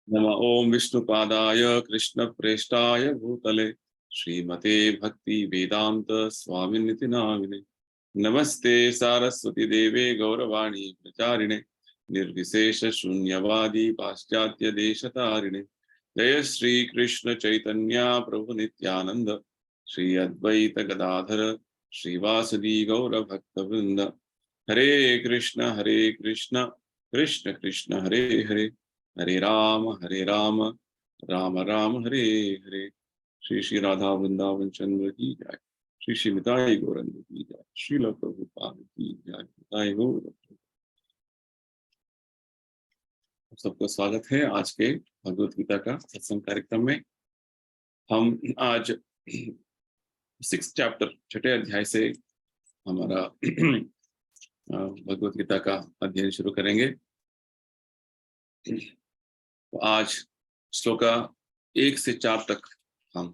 नमः ओम विष्णुपादाय कृष्णप्रेष्ठाय भूतले श्रीमते भक्ति वेदांत स्वामिनिति नामिने। नमस्ते सारस्वती देवे गौरवाणी प्रचारिणे निर्विशेष शून्यवादी पाश्चात्य देशतारिणे। जय श्री कृष्ण चैतन्य प्रभु नित्यानंद श्री अद्वैत गदाधर श्रीवासुदी गौर भक्तवृंद। हरे कृष्ण कृष्ण कृष्ण हरे हरे, हरे राम राम राम हरे हरे। श्री श्री राधा वृंदावन चंद्र की जय, श्री श्री निताई गौरंग की जय, श्रील प्रभुपाद की जय, निताई गौर। सबको स्वागत है आज के भगवत गीता का सत्संग कार्यक्रम में। हम आज 6 चैप्टर छठे अध्याय से हमारा भगवत गीता का अध्ययन शुरू करेंगे। तो आज श्लोका 1 से 4 तक हम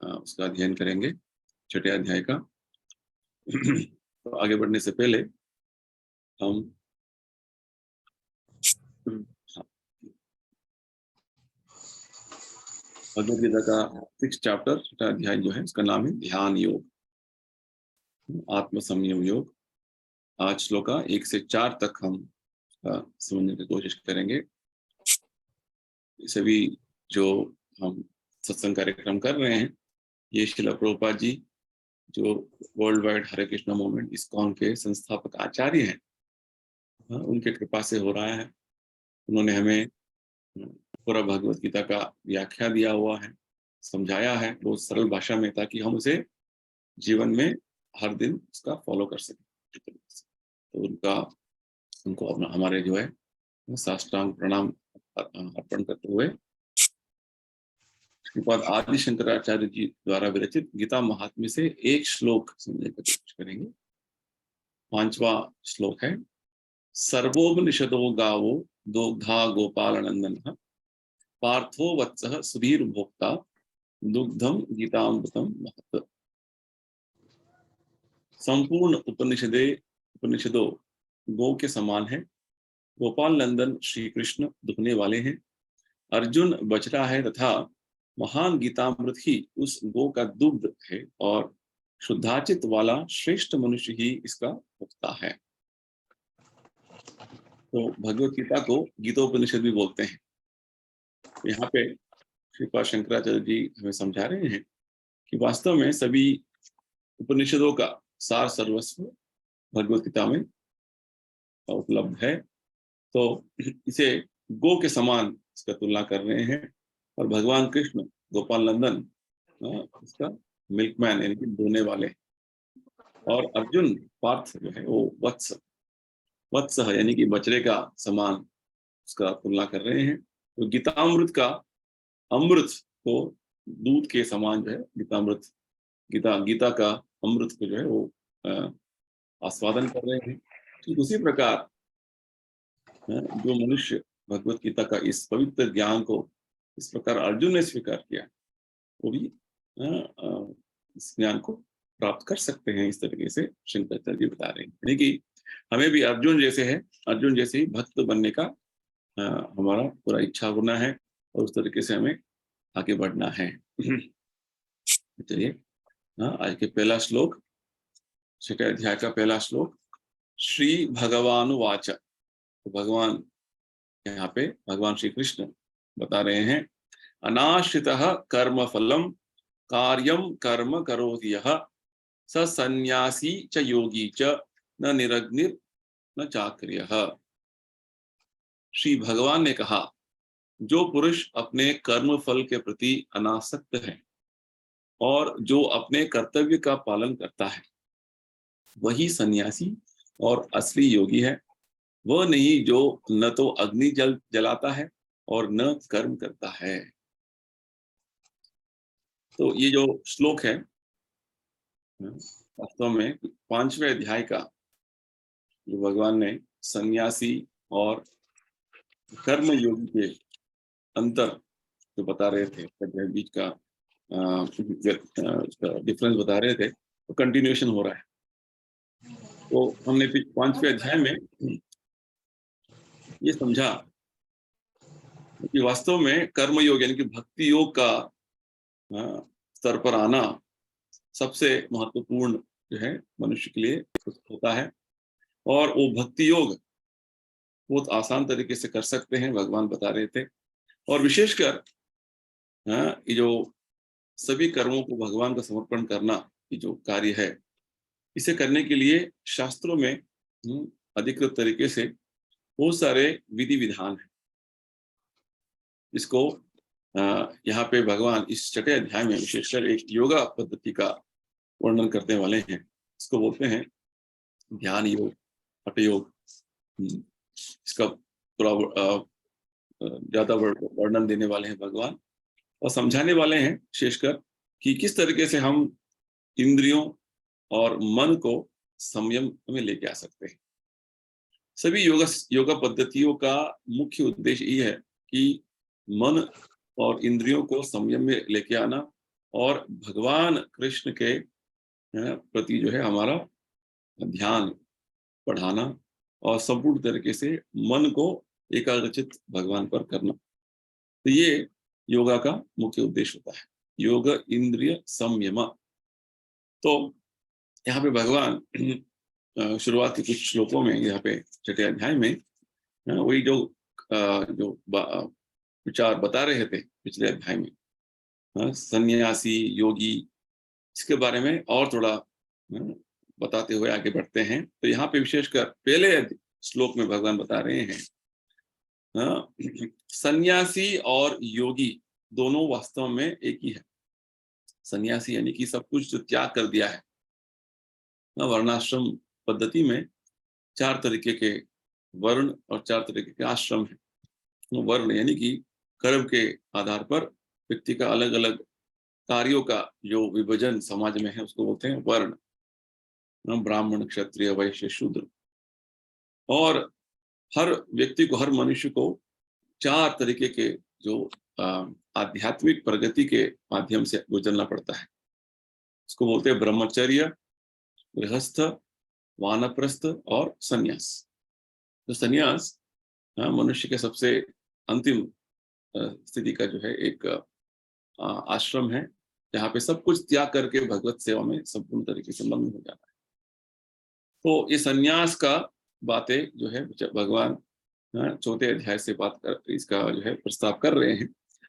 उसका अध्ययन करेंगे, छठे अध्याय का। तो आगे बढ़ने से पहले हम भगवद गीता का 6 चैप्टर छठा अध्याय जो है उसका नाम है ध्यान योग, आत्म संयम योग। आज श्लोका 1 से 4 तक हम समझने की कोशिश करेंगे। सभी जो हम सत्संग कार्यक्रम कर रहे हैं, ये श्रील प्रभुपाद जी जो वर्ल्ड वाइड हरे कृष्ण मूवमेंट इस्कॉन के संस्थापक आचार्य हैं, उनके कृपा से हो रहा है। उन्होंने हमें पूरा भगवत गीता का व्याख्या दिया हुआ है, समझाया है बहुत सरल भाषा में, ताकि हम उसे जीवन में हर दिन उसका फॉलो कर सकें। तो उनको अपना हमारे जो है साष्टांग प्रणाम अर्पण करते हुए उसके बाद आदि शंकराचार्य जी द्वारा विरचित गीता महात्म्य से एक श्लोक समझने की कोशिश करेंगे। 5वां श्लोक है, सर्वोपनिषदो गावो दोग्धा गोपाल नंदन पार्थो वत्सः सुधीर भोक्ता दुग्धम गीतामृतम महत्। संपूर्ण उपनिषदों गो के समान है। गोपाल नंदन श्री कृष्ण दुहने वाले हैं। अर्जुन बछड़ा है तथा महान गीतामृत ही उस गो का दुग्ध है, और शुद्धाचित वाला श्रेष्ठ मनुष्य ही इसका भोक्ता है। तो भगवत गीता को गीतोपनिषद भी बोलते हैं। यहाँ पे श्रीपाद शंकराचार्य जी हमें समझा रहे हैं कि वास्तव में सभी उपनिषदों का सार सर्वस्व भगवत गीता में उपलब्ध है। तो इसे गो के समान इसका तुलना कर रहे हैं, और भगवान कृष्ण गोपाल नंदन इसका मिल्कमैन यानी कि दोने वाले, और अर्जुन पार्थ जो है वो वत्स है यानी कि बछड़े का समान उसका तुलना कर रहे हैं। तो गीतामृत का अमृत को दूध के समान जो है गीतामृत, गीता का अमृत को जो है वो आस्वादन कर रहे हैं। ठीक उसी प्रकार जो मनुष्य भगवत गीता का इस पवित्र ज्ञान को इस प्रकार अर्जुन ने स्वीकार किया, वो भी इस ज्ञान को प्राप्त कर सकते हैं। इस तरीके से शंकराचार्य जी बता रहे हैं, यानी कि हमें भी अर्जुन जैसे ही भक्त बनने का हमारा पूरा इच्छा होना है, और उस तरीके से हमें आगे बढ़ना है। चलिए आज के पहला श्लोक, छठे अध्याय का पहला श्लोक। श्री भगवानुवाच। तो भगवान यहाँ पे भगवान श्री कृष्ण बता रहे हैं, अनाश्रितः कर्म फलम कार्यम कर्म करोति यः स सन्यासी च योगी च न निरग्निर न चाक्रियः। श्री भगवान ने कहा, जो पुरुष अपने कर्म फल के प्रति अनासक्त है और जो अपने कर्तव्य का पालन करता है, वही सन्यासी और असली योगी है। वह नहीं जो न तो अग्नि जलाता है और न कर्म करता है। तो ये जो श्लोक है वास्तव में 5वें अध्याय का, जो भगवान ने सन्यासी और कर्म योगी के अंतर जो बता रहे थे, बीच का डिफरेंस बता रहे थे, तो कंटिन्यूएशन हो रहा है। तो हमने 5वें अध्याय में ये समझा कि वास्तव में कर्म योग यानी कि भक्ति योग का स्तर पर आना सबसे महत्वपूर्ण जो है मनुष्य के लिए होता है। और वो भक्ति योग बहुत आसान तरीके से कर सकते हैं, भगवान बता रहे थे। और विशेषकर ये जो सभी कर्मों को भगवान का समर्पण करना, ये जो कार्य है, इसे करने के लिए शास्त्रों में अधिकृत तरीके से बहुत सारे विधि विधान हैं। इसको यहाँ पे भगवान इस छठे अध्याय में विशेषकर एक योगा पद्धति का वर्णन करने वाले हैं। इसको बोलते हैं ध्यान योग, हठ योग। इसका थोड़ा ज्यादा वर्णन देने वाले हैं भगवान, और समझाने वाले हैं विशेषकर कि किस तरीके से हम इंद्रियों और मन को संयम में लेके आ सकते हैं। सभी योगा पद्धतियों का मुख्य उद्देश्य ये है कि मन और इंद्रियों को संयम में लेके आना और भगवान कृष्ण के प्रति जो है हमारा ध्यान बढ़ाना और संपूर्ण तरीके से मन को एकाग्रचित भगवान पर करना। तो ये योगा का मुख्य उद्देश्य होता है, योग इंद्रिय संयम। तो यहाँ पे भगवान शुरुआत के कुछ श्लोकों में, यहाँ पे छठे अध्याय में वही जो विचार बता रहे थे पिछले अध्याय में, सन्यासी योगी, इसके बारे में और थोड़ा बताते हुए आगे बढ़ते हैं। तो यहाँ पे विशेषकर पहले श्लोक में भगवान बता रहे हैं सन्यासी और योगी दोनों वास्तव में एक ही है। सन्यासी यानी कि सब कुछ जो त्याग कर दिया है। वर्णाश्रम पद्धति में 4 तरीके के वर्ण और 4 तरीके के आश्रम है। वर्ण यानी कि कर्म के आधार पर व्यक्ति का अलग अलग कार्यों का जो विभाजन समाज में है उसको बोलते हैं वर्ण, ब्राह्मण क्षत्रिय वैश्य शूद्र। और हर व्यक्ति को, हर मनुष्य को 4 तरीके के जो आध्यात्मिक प्रगति के माध्यम से गुजरना पड़ता है। इसको बोलते हैं ब्रह्मचर्य, गृहस्थ, वानप्रस्थ और सन्यास। तो सन्यास मनुष्य के सबसे अंतिम स्थिति का जो है एक आश्रम है, जहाँ पे सब कुछ त्याग करके भगवत सेवा में संपूर्ण तरीके से मग्न हो जाना है। तो ये सन्यास का बातें जो है भगवान चौथे अध्याय से बात कर, इसका जो है प्रस्ताव कर रहे हैं।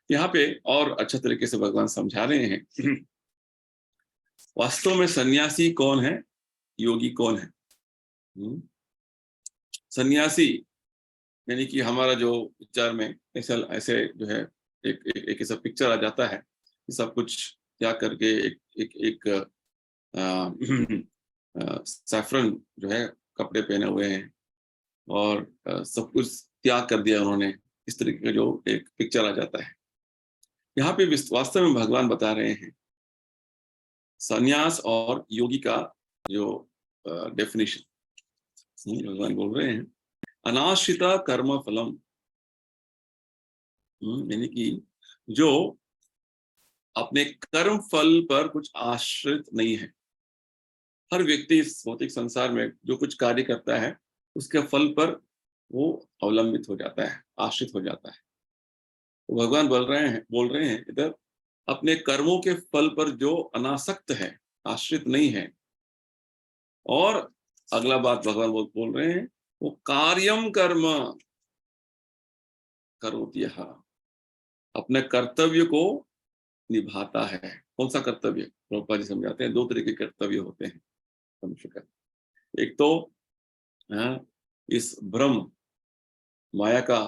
यहाँ पे और अच्छा तरीके से भगवान समझा रहे हैं वास्तव में सन्यासी कौन है, योगी कौन है। सन्यासी यानी कि हमारा जो विचार में ऐसे जो है एक ऐसा पिक्चर आ जाता है कि सब कुछ त्याग करके एक सैफरन जो है कपड़े पहने हुए हैं और सब कुछ त्याग कर दिया उन्होंने, इस तरीके का जो एक पिक्चर आ जाता है। यहाँ पे वास्तव में भगवान बता रहे हैं सन्यास और योगी का जो डेफिनेशन। भगवान बोल रहे हैं अनाश्रिता कर्म फलम, यानी कि जो अपने कर्म फल पर कुछ आश्रित नहीं है। हर व्यक्ति इस भौतिक संसार में जो कुछ कार्य करता है उसके फल पर वो अवलंबित हो जाता है, आश्रित हो जाता है। तो भगवान बोल रहे हैं इधर अपने कर्मों के फल पर जो अनासक्त है, आश्रित नहीं है। और अगला बात भगवान बोल रहे हैं वो कार्यम कर्म करोति यः, अपने कर्तव्य को निभाता है। कौन सा कर्तव्य? प्रभुपाद जी समझाते हैं 2 तरीके के कर्तव्य होते हैं मनुष्य का। एक तो इस भ्रम माया का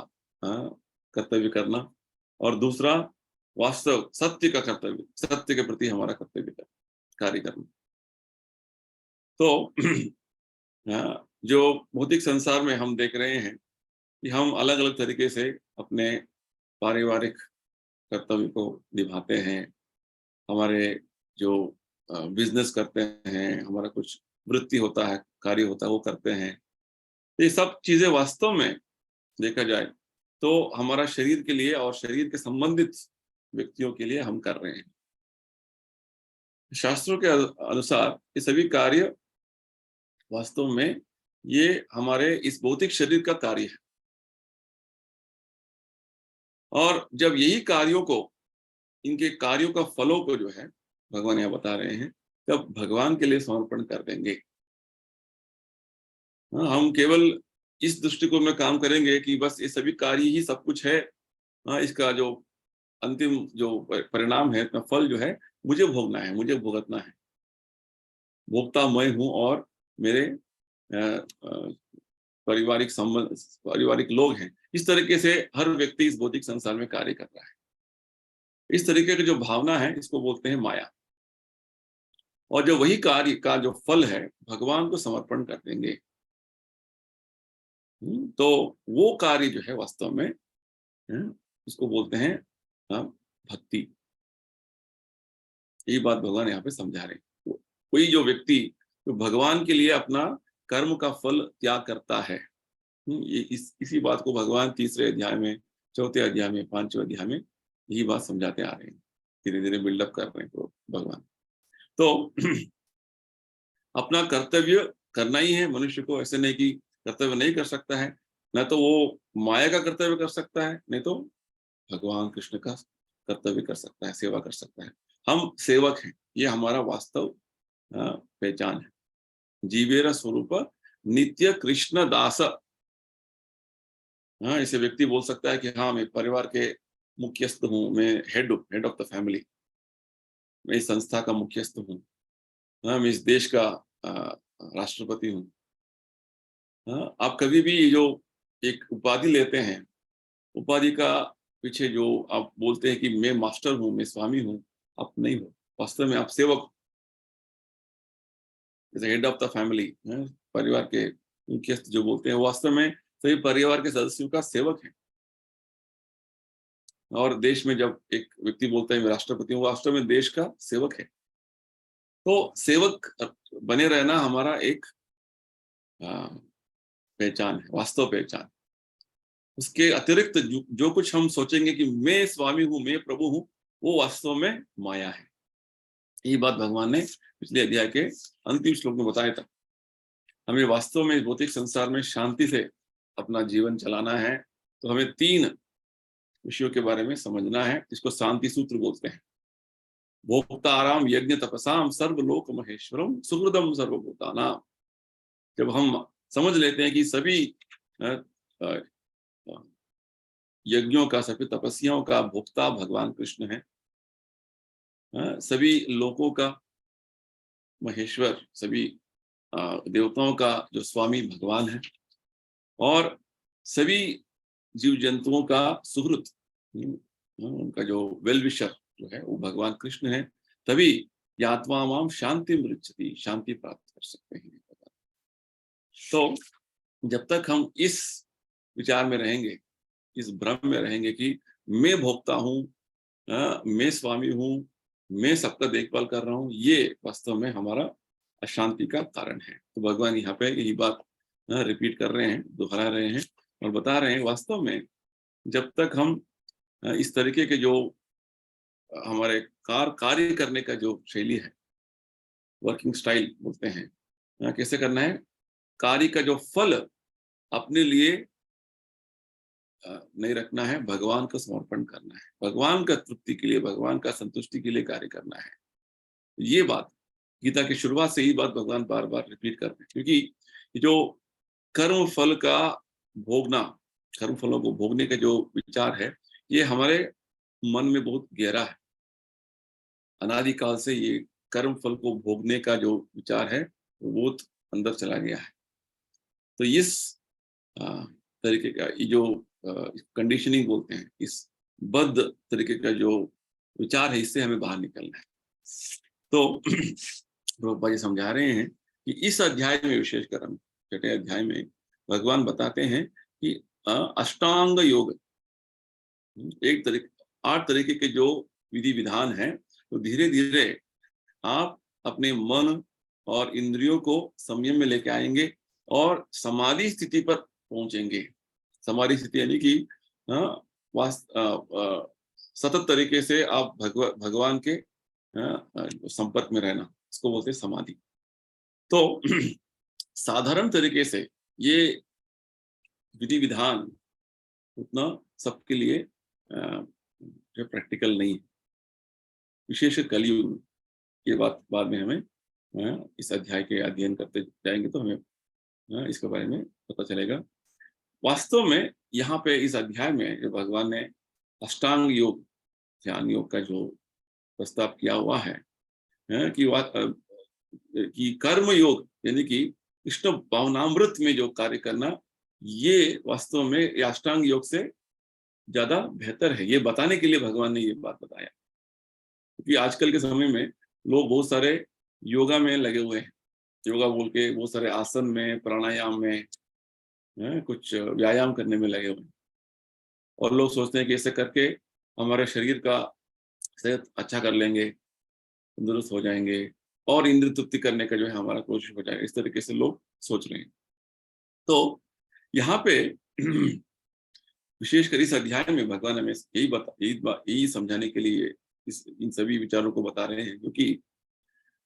कर्तव्य करना, और दूसरा वास्तव सत्य का कर्तव्य, सत्य के प्रति हमारा कर्तव्य का कार्य करना। तो जो भौतिक संसार में हम देख रहे हैं कि हम अलग अलग तरीके से अपने पारिवारिक कर्तव्य को निभाते हैं, हमारे जो बिजनेस करते हैं, हमारा कुछ वृत्ति होता है, कार्य होता है, वो करते हैं। ये सब चीजें वास्तव में देखा जाए तो हमारा शरीर के लिए और शरीर के संबंधित व्यक्तियों के लिए हम कर रहे हैं। शास्त्रों के अनुसार ये सभी कार्य वास्तव में ये हमारे इस भौतिक शरीर का कार्य है। और जब यही कार्यों को, इनके कार्यों का फलों को जो है भगवान यहाँ बता रहे हैं, तब भगवान के लिए समर्पण कर देंगे। हाँ, हम केवल इस दृष्टिकोण में काम करेंगे कि बस ये सभी कार्य ही सब कुछ है। हाँ, इसका जो अंतिम जो परिणाम है, अपना फल जो है मुझे भोगना है, मुझे भुगतना है। भोक्ता मैं हूँ और मेरे पारिवारिक संबंध, पारिवारिक लोग हैं। इस तरीके से हर व्यक्ति इस भौतिक संसार में कार्य कर रहा है। इस तरीके की जो भावना है, इसको बोलते हैं माया। और जो वही कार्य का जो फल है, भगवान को समर्पण कर देंगे। तो वो कार्य जो है वास्तव में, उसको बोलते हैं भक्ति। ये बात भगवान यहाँ पे समझा रहे हैं। तो कोई जो व्यक्ति जो भगवान के लिए अपना कर्म का फल त्याग करता है, ये इसी बात को भगवान तीसरे अध्याय में, चौथे अध्याय में, पांचवें अध्याय में यही बात समझाते आ रहे हैं, धीरे धीरे बिल्डअप कर रहे हैं तो भगवान। तो अपना कर्तव्य करना ही है मनुष्य को, ऐसे नहीं कि कर्तव्य नहीं कर सकता है। न तो वो माया का कर्तव्य कर सकता है, नहीं तो भगवान कृष्ण का कर्तव्य कर सकता है, सेवा कर सकता है। हम सेवक हैं, ये हमारा वास्तव पहचान है। जीवेर स्वरूप नित्य कृष्ण दास। हाँ, इसे व्यक्ति बोल सकता है कि हाँ, मैं परिवार के मुख्यस्थ हूँ, मैं हेड ऑफ द फैमिली, मैं इस संस्था का मुख्यस्थ हूँ। हाँ, मैं इस देश का राष्ट्रपति हूँ। हाँ, आप कभी भी जो एक उपाधि लेते हैं, उपाधि का पीछे जो आप बोलते हैं कि मैं मास्टर हूँ, मैं स्वामी हूँ, आप नहीं हो। वास्तव में आप सेवक, जैसे हेड ऑफ द फैमिली, परिवार के मुख्यस्थ जो बोलते हैं, वास्तव में सभी परिवार के सदस्यों का सेवक है। और देश में जब एक व्यक्ति बोलता है मैं राष्ट्रपति हूँ, वास्तव में देश का सेवक है। तो सेवक बने रहना हमारा एक पहचान है, वास्तव पहचान। उसके अतिरिक्त जो कुछ हम सोचेंगे कि मैं स्वामी हूँ, मैं प्रभु हूँ, वो वास्तव में माया है। ये बात भगवान ने पिछले अध्याय के अंतिम श्लोक में बताया था। हमें वास्तव में भौतिक संसार में शांति से अपना जीवन चलाना है, तो हमें 3 विषयों के बारे में समझना है, इसको शांति सूत्र बोलते हैं। भोक्ताराम यज्ञ तपसाम सर्वलोक महेश्वरम सुहृदम सर्वभूतानाम। जब हम समझ लेते हैं कि सभी यज्ञों का, सभी तपस्याओं का भोक्ता भगवान कृष्ण है, सभी लोकों का महेश्वर, सभी देवताओं का जो स्वामी भगवान है, और सभी जीव जंतुओं का सुहृद, उनका जो वेल विशर जो है वो भगवान कृष्ण है, तभी यात्मा माम शांति मृच्छति, शांति प्राप्त कर सकते हैं। तो जब तक हम इस विचार में रहेंगे, इस भ्रम में रहेंगे कि मैं भोक्ता हूँ, मैं स्वामी हूँ, मैं सबका देखभाल कर रहा हूँ, ये वास्तव में हमारा अशांति का कारण है। तो भगवान यहाँ पे यही बात रिपीट कर रहे हैं, दोहरा रहे हैं और बता रहे हैं, वास्तव में जब तक हम इस तरीके के जो हमारे कार्य करने का जो शैली है, वर्किंग स्टाइल बोलते हैं, कैसे करना है, कार्य का जो फल अपने लिए नहीं रखना है, भगवान को समर्पण करना है, भगवान का तृप्ति के लिए, भगवान का संतुष्टि के लिए कार्य करना है। ये बात गीता की शुरुआत से ही बात भगवान बार बार रिपीट कर रहे हैं, क्योंकि जो कर्म फल का भोगना, कर्म फलों को भोगने का जो विचार है, ये हमारे मन में बहुत गहरा है। अनादिकाल से ये कर्म फल को भोगने का जो विचार है वो बहुत अंदर चला गया है। तो इस तरीके का ये जो कंडीशनिंग बोलते हैं, इस बद्ध तरीके का जो विचार है, इससे हमें बाहर निकलना है। तो प्रभुपाद जी समझा रहे हैं कि इस अध्याय में, विशेषकर हम 6ठे अध्याय में भगवान बताते हैं कि अष्टांग योग, एक तरीके 8 तरीके के जो विधि विधान है, तो धीरे धीरे आप अपने मन और इंद्रियों को संयम में लेके आएंगे और समाधि स्थिति पर पहुंचेंगे। समाधि स्थिति यानी कि सतत तरीके से आप भगवान के संपर्क में रहना, इसको बोलते हैं समाधि। तो साधारण तरीके से ये विधि विधान उतना सबके लिए जो प्रैक्टिकल नहीं है, विशेष कलयुग में। ये बात बाद में हमें इस अध्याय के अध्ययन करते जाएंगे तो हमें इसके बारे में पता चलेगा। वास्तव में यहाँ पे इस अध्याय में जो भगवान ने अष्टांग योग, ध्यान योग का जो प्रस्ताव किया हुआ है, कि कर्म योग यानी कि कृष्ण भावनामृत में जो कार्य करना, ये वास्तव में ये अष्टांग योग से ज्यादा बेहतर है। ये बताने के लिए भगवान ने ये बात बताया, क्योंकि आजकल के समय में लोग बहुत सारे योगा में लगे हुए हैं, योगा बोल के बहुत सारे आसन में, प्राणायाम में, कुछ व्यायाम करने में लगे हुए हैं। और लोग सोचते हैं कि ऐसे करके हमारे शरीर का सेहत अच्छा कर लेंगे, तंदुरुस्त हो जाएंगे और इंद्र तृप्ति करने का जो है हमारा कोशिश हो जाएगा। इस तरीके से लोग सोच रहे हैं। तो यहाँ पे विशेषकर इस अध्याय में भगवान हमें यही समझाने के लिए इन सभी विचारों को बता रहे हैं, क्योंकि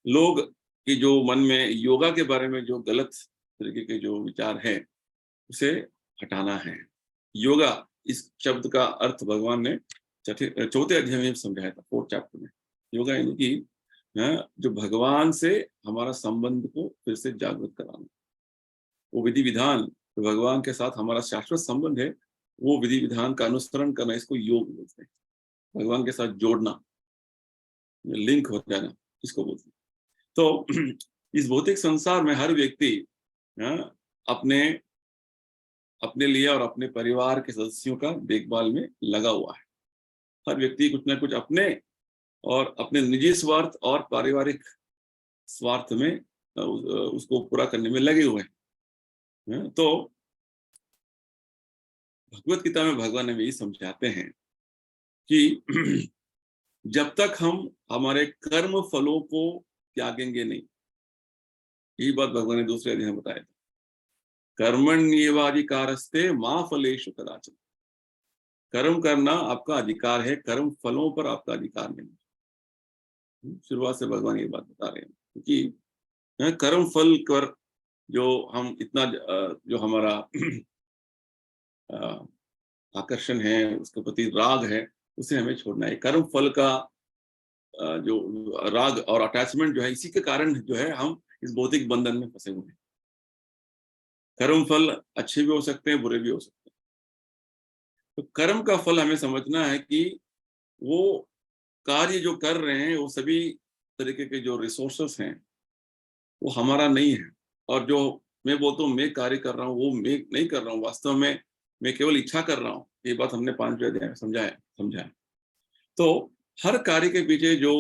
लोग की जो मन में योगा के बारे में जो गलत तरीके के जो विचार है, उसे हटाना है। योगा इस शब्द का अर्थ भगवान ने चौथे अध्याय में समझाया था, 4th चैप्टर में। योगा यानी कि जो भगवान से हमारा संबंध को फिर से जागृत कराना, वो विधि विधान, तो भगवान के साथ हमारा शाश्वत संबंध है, वो विधि विधान का अनुसरण करना, इसको योग बोलते हैं। भगवान के साथ जोड़ना, लिंक हो जाना, इसको बोलते हैं। तो इस भौतिक संसार में हर व्यक्ति अपने अपने लिए और अपने परिवार के सदस्यों का देखभाल में लगा हुआ है। हर व्यक्ति कुछ ना कुछ अपने और अपने निजी स्वार्थ और पारिवारिक स्वार्थ में उसको पूरा करने में लगे हुए हैं। तो भगवत गीता में भगवान हमें यही समझाते हैं कि जब तक हम हमारे कर्म फलों को त्यागेंगे नहीं, यही बात भगवान ने दूसरे अध्याय में बताया था, कर्मण्येवाधिकारस्ते मा फलेषु कदाचन। कर्म करना आपका अधिकार है, कर्म फलों पर आपका अधिकार नहीं। शुरुआत से भगवान ये बात बता रहे हैं, क्योंकि कर्म फल कर जो हम इतना जो हमारा आकर्षण है, उसके प्रति राग है, उसे हमें छोड़ना है। कर्म फल का जो राग और अटैचमेंट जो है, इसी के कारण जो है हम इस भौतिक बंधन में फंसे हुए हैं। कर्म फल अच्छे भी हो सकते हैं, बुरे भी हो सकते हैं। तो कर्म का फल हमें समझना है कि वो कार्य जो कर रहे हैं, वो सभी तरीके के जो रिसोर्सेस हैं, वो हमारा नहीं है। और जो मैं बोलता हूँ मैं कार्य कर रहा हूँ, वो मैं नहीं कर रहा हूँ, वास्तव में मैं केवल इच्छा कर रहा हूँ। ये बात हमने 5वें अध्याय में समझाया। तो हर कार्य के पीछे जो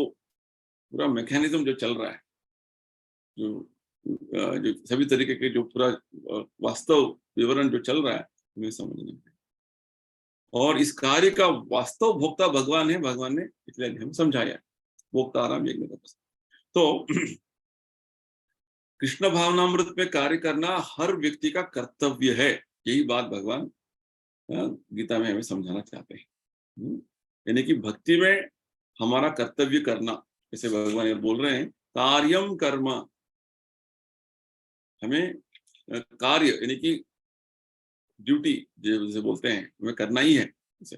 पूरा मैकेनिज्म जो चल रहा है, जो सभी तरीके के जो पूरा वास्तव विवरण जो चल रहा है, हमें समझना है। और इस कार्य का वास्तव भोक्ता भगवान है। भगवान ने पिछले अध्याय में समझाया, भोक्ता आराम यज्ञ का। तो कृष्ण भावनामृत में कार्य करना हर व्यक्ति का कर्तव्य है। यही बात भगवान गीता में हमें समझाना चाहते हैं। यानी कि भक्ति में हमारा कर्तव्य करना, जैसे भगवान ये बोल रहे हैं, कार्यम कर्म, हमें कार्य यानी कि ड्यूटी जैसे बोलते हैं, हमें करना ही है। इसे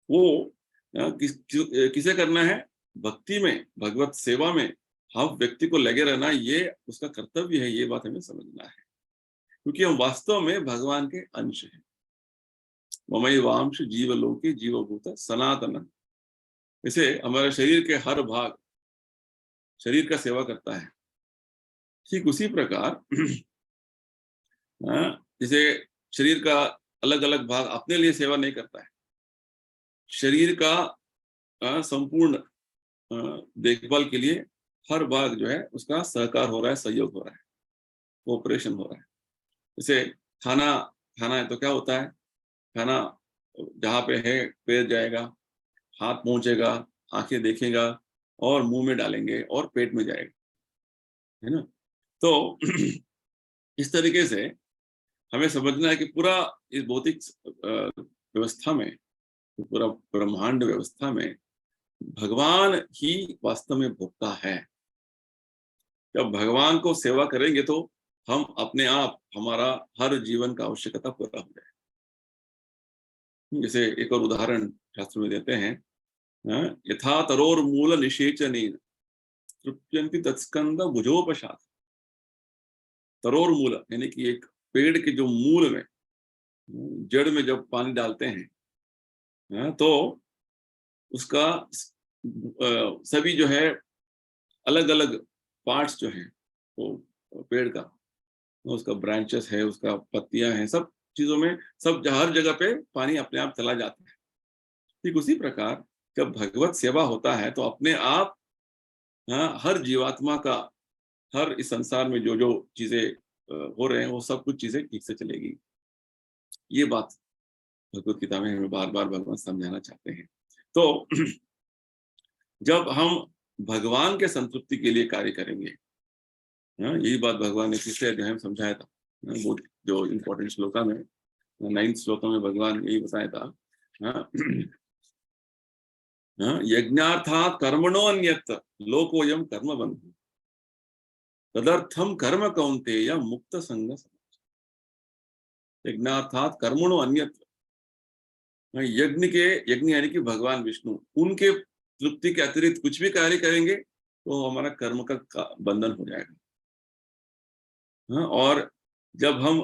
वो किसे करना है? भक्ति में, भगवत सेवा में हम व्यक्ति को लगे रहना, ये उसका कर्तव्य है। ये बात हमें समझना है, क्योंकि हम वास्तव में भगवान के अंश हैं। ममैवांश जीवलोके जीवभूत सनातन। जैसे हमारे शरीर के हर भाग शरीर का सेवा करता है, ठीक उसी प्रकार जैसे शरीर का अलग अलग भाग अपने लिए सेवा नहीं करता है, शरीर का संपूर्ण देखभाल के लिए हर भाग जो है उसका सहकार हो रहा है, सहयोग हो रहा है, कोऑपरेशन हो रहा है। जैसे खाना खाना है तो क्या होता है, खाना जहाँ पे है पैर जाएगा, हाथ पहुंचेगा, आंखें देखेगा और मुंह में डालेंगे और पेट में जाएगा, है ना। तो इस तरीके से हमें समझना है कि पूरा इस भौतिक व्यवस्था में, पूरा ब्रह्मांड व्यवस्था में भगवान ही वास्तव में भोक्ता है। जब भगवान को सेवा करेंगे तो हम अपने आप, हमारा हर जीवन का आवश्यकता पूरा हो जाए। जैसे एक और उदाहरण शास्त्र में देते हैं, यथा तरोर मूल निषेचनेन तृप्यन्ति तत्स्कंद भुजोपशात। तरोर मूल यानी कि एक पेड़ के जो मूल में, जड़ में जब पानी डालते हैं, तो उसका सभी जो है अलग अलग पार्ट्स जो हैं, वो पेड़ का, उसका ब्रांचेस है, उसका पत्तियां हैं, सब चीजों में, सब हर जगह पे पानी अपने आप चला जाता है। ठीक उसी प्रकार जब भगवत सेवा होता है तो अपने आप, हर जीवात्मा का, हर इस संसार में जो जो चीजें हो रहे हैं, वो सब कुछ चीजें ठीक से चलेगी। ये बात भगवत गीता में हमें बार बार भगवान समझाना चाहते हैं। तो जब हम भगवान के संतुष्टि के लिए कार्य करेंगे, यही बात भगवान ने तीसरे अध्याय में समझाया था। वो जो इम्पोर्टेंट श्लोका में, 9th श्लोका में भगवान यही बताया था, हाँ, यज्ञार्थात् कर्मणो अन्यत् लोकोयम कर्म बंधु तदर्थम कर्म कौन्तेय मुक्त संग समाच। यज्ञार्थात् कर्मणो अन्यत्, यज्ञ यानी कि भगवान विष्णु, उनके तृप्ति के अतिरिक्त कुछ भी कार्य करेंगे तो हमारा कर्म का बंधन हो जाएगा। और जब हम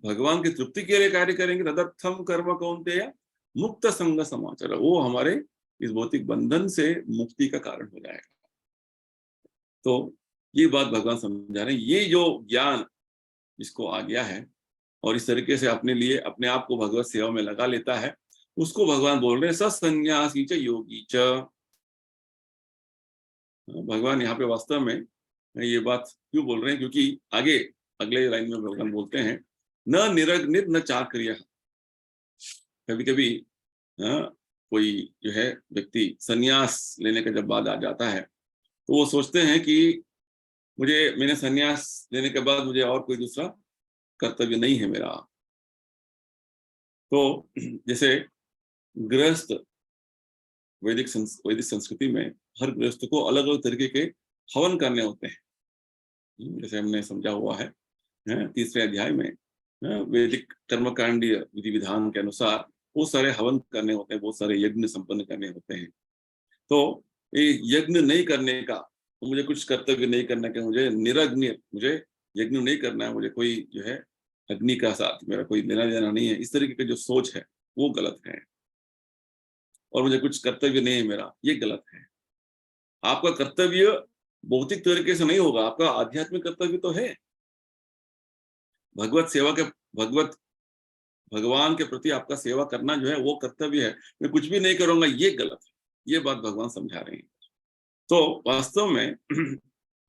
भगवान की तृप्ति के लिए कार्य करेंगे, तदर्थम कर्म कौन्तेय मुक्त संग समाचार, वो हमारे इस भौतिक बंधन से मुक्ति का कारण हो जाएगा। तो ये बात भगवान समझा रहे हैं। ये जो ज्ञान जिसको आ गया है और इस तरीके से अपने लिए, अपने आप को भगवत सेवा में लगा लेता है, उसको भगवान बोल रहे हैं सत्सन्यासी च योगी च। भगवान यहाँ पे वास्तव में ये बात क्यों बोल रहे हैं, क्योंकि आगे अगले लाइन में भगवान बोलते हैं, न निरग्निर न चाक्रिय। कभी कभी कोई जो है व्यक्ति संन्यास लेने का जब बाद आ जाता है, तो वो सोचते हैं कि मैंने संन्यास लेने के बाद मुझे और कोई दूसरा कर्तव्य नहीं है मेरा। तो जैसे गृहस्थ, वैदिक संस्कृति में हर गृहस्थ को अलग अलग तरीके के हवन करने होते हैं। जैसे हमने समझा हुआ है, तीसरे अध्याय में, वैदिक कर्मकांडीय विधि विधान के अनुसार बहुत सारे हवन करने होते हैं, बहुत सारे यज्ञ संपन्न करने होते हैं। तो ये यज्ञ नहीं करने का, तो मुझे कुछ कर्तव्य नहीं करना कि मुझे निरग्नि, मुझे यज्ञ नहीं करना है, मुझे कोई जो है अग्नि का साथ मेरा कोई लेना देना नहीं है, इस तरीके की जो सोच है वो गलत है। और मुझे कुछ कर्तव्य नहीं है मेरा, ये गलत है। आपका कर्तव्य भौतिक तरीके से नहीं होगा, आपका आध्यात्मिक कर्तव्य तो है। भगवत सेवा के, भगवान के प्रति आपका सेवा करना जो है वो कर्तव्य है। मैं कुछ भी नहीं करूंगा, ये गलत है। ये बात भगवान समझा रहे हैं। तो वास्तव में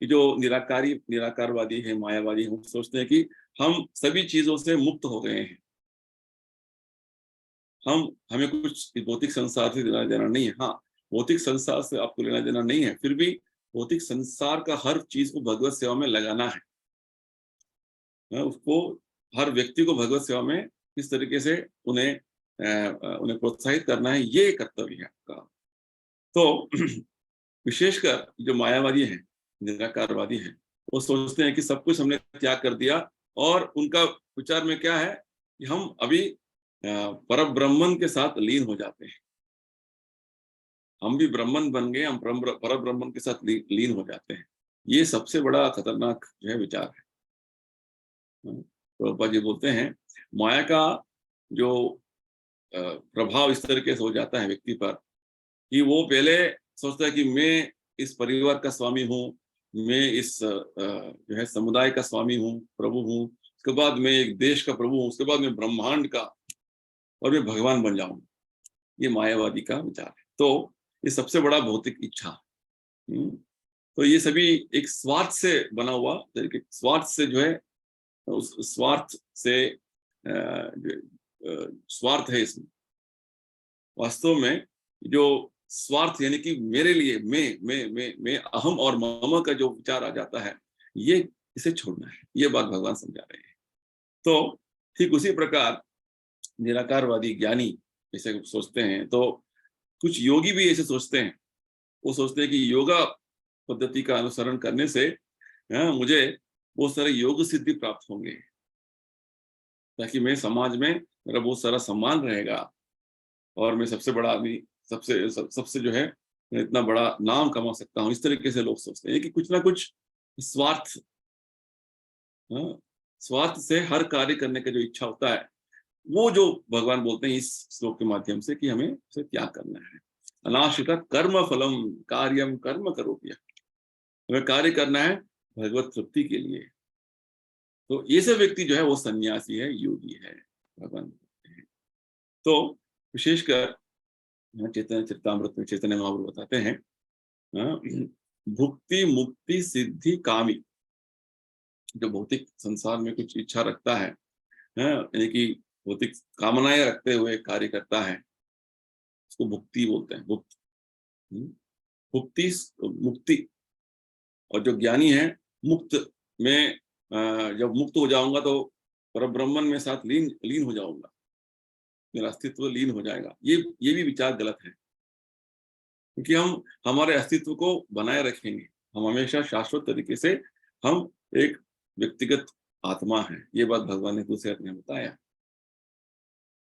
जो निराकारवादी है, मायावादी है, हम सोचते हैं कि हम सभी चीजों से मुक्त हो गए हैं, हमें कुछ भौतिक संसार से लेना देना नहीं है। हाँ, भौतिक संसार से आपको लेना देना नहीं है, फिर भी भौतिक संसार का हर चीज को भगवत सेवा में लगाना है। उसको, हर व्यक्ति को भगवत सेवा में किस तरीके से उन्हें प्रोत्साहित करना है, ये कर्तव्य है आपका। तो विशेषकर जो मायावादी हैं, निराकारवादी हैं, वो सोचते हैं कि सब कुछ हमने त्याग कर दिया, और उनका विचार में क्या है कि हम अभी परम ब्रह्मन के साथ लीन हो जाते हैं। हम भी ब्रह्मन बन गए, हम पर ब्रह्मन के साथ लीन हो जाते हैं। ये सबसे बड़ा खतरनाक जो है विचार है। प्रभुपाद जी बोलते हैं, माया का जो प्रभाव इस तरीके से हो जाता है व्यक्ति पर कि वो पहले सोचता है कि मैं इस परिवार का स्वामी हूँ, मैं इस जो है समुदाय का स्वामी हूँ, प्रभु हूँ, उसके बाद मैं एक देश का प्रभु हूँ, उसके बाद मैं ब्रह्मांड का, और मैं भगवान बन जाऊंगा। ये मायावादी का विचार है। तो ये सबसे बड़ा भौतिक इच्छा। तो ये सभी एक स्वार्थ से बना हुआ, स्वार्थ से जो है, उस स्वार्थ से स्वार्थ है इसमें। वास्तव में जो स्वार्थ यानी कि मेरे लिए, मैं अहम और मम का जो विचार आ जाता है, ये इसे छोड़ना है। ये बात भगवान समझा रहे हैं। तो ठीक उसी प्रकार निराकारवादी ज्ञानी ऐसे सोचते हैं, तो कुछ योगी भी ऐसे सोचते हैं। वो सोचते हैं कि योगा पद्धति का अनुसरण करने से मुझे बहुत सारे योग सिद्धि प्राप्त होंगे, ताकि मैं समाज में मेरा बहुत सारा सम्मान रहेगा, और मैं सबसे बड़ा आदमी, सबसे जो है मैं इतना बड़ा नाम कमा सकता हूँ, इस तरीके से लोग सोचते हैं कि कुछ ना कुछ स्वार्थ, हाँ, स्वार्थ से हर कार्य करने का जो इच्छा होता है, वो जो भगवान बोलते हैं इस श्लोक के माध्यम से कि हमें उसे त्याग करना है। अनाश्रिता कर्म फलम कार्यम कर्म करोगे, हमें कार्य करना है भगवत तृप्ति के लिए। तो ये सब व्यक्ति जो है वो सन्यासी है, योगी है, भगवान बोलते हैं। तो विशेषकर चैतन्य चरितामृत में चैतन्य महाप्रभु बताते हैं, हाँ, भुक्ति मुक्ति सिद्धि कामी, जो भौतिक संसार में कुछ इच्छा रखता है, यानी कि भौतिक कामनाएं रखते हुए कार्य करता है, उसको भुक्ति बोलते हैं। भुक्त, भुक्ति मुक्ति, और जो ज्ञानी है मुक्त में, जब मुक्त हो जाऊंगा तो परब्रह्मन में साथ लीन हो जाऊंगा, मेरा अस्तित्व लीन हो जाएगा। ये भी विचार गलत है, क्योंकि हम हमारे अस्तित्व को बनाए रखेंगे, हम हमेशा शाश्वत तरीके से, हम एक व्यक्तिगत आत्मा है, ये बात भगवान ने दूसरे ने बताया।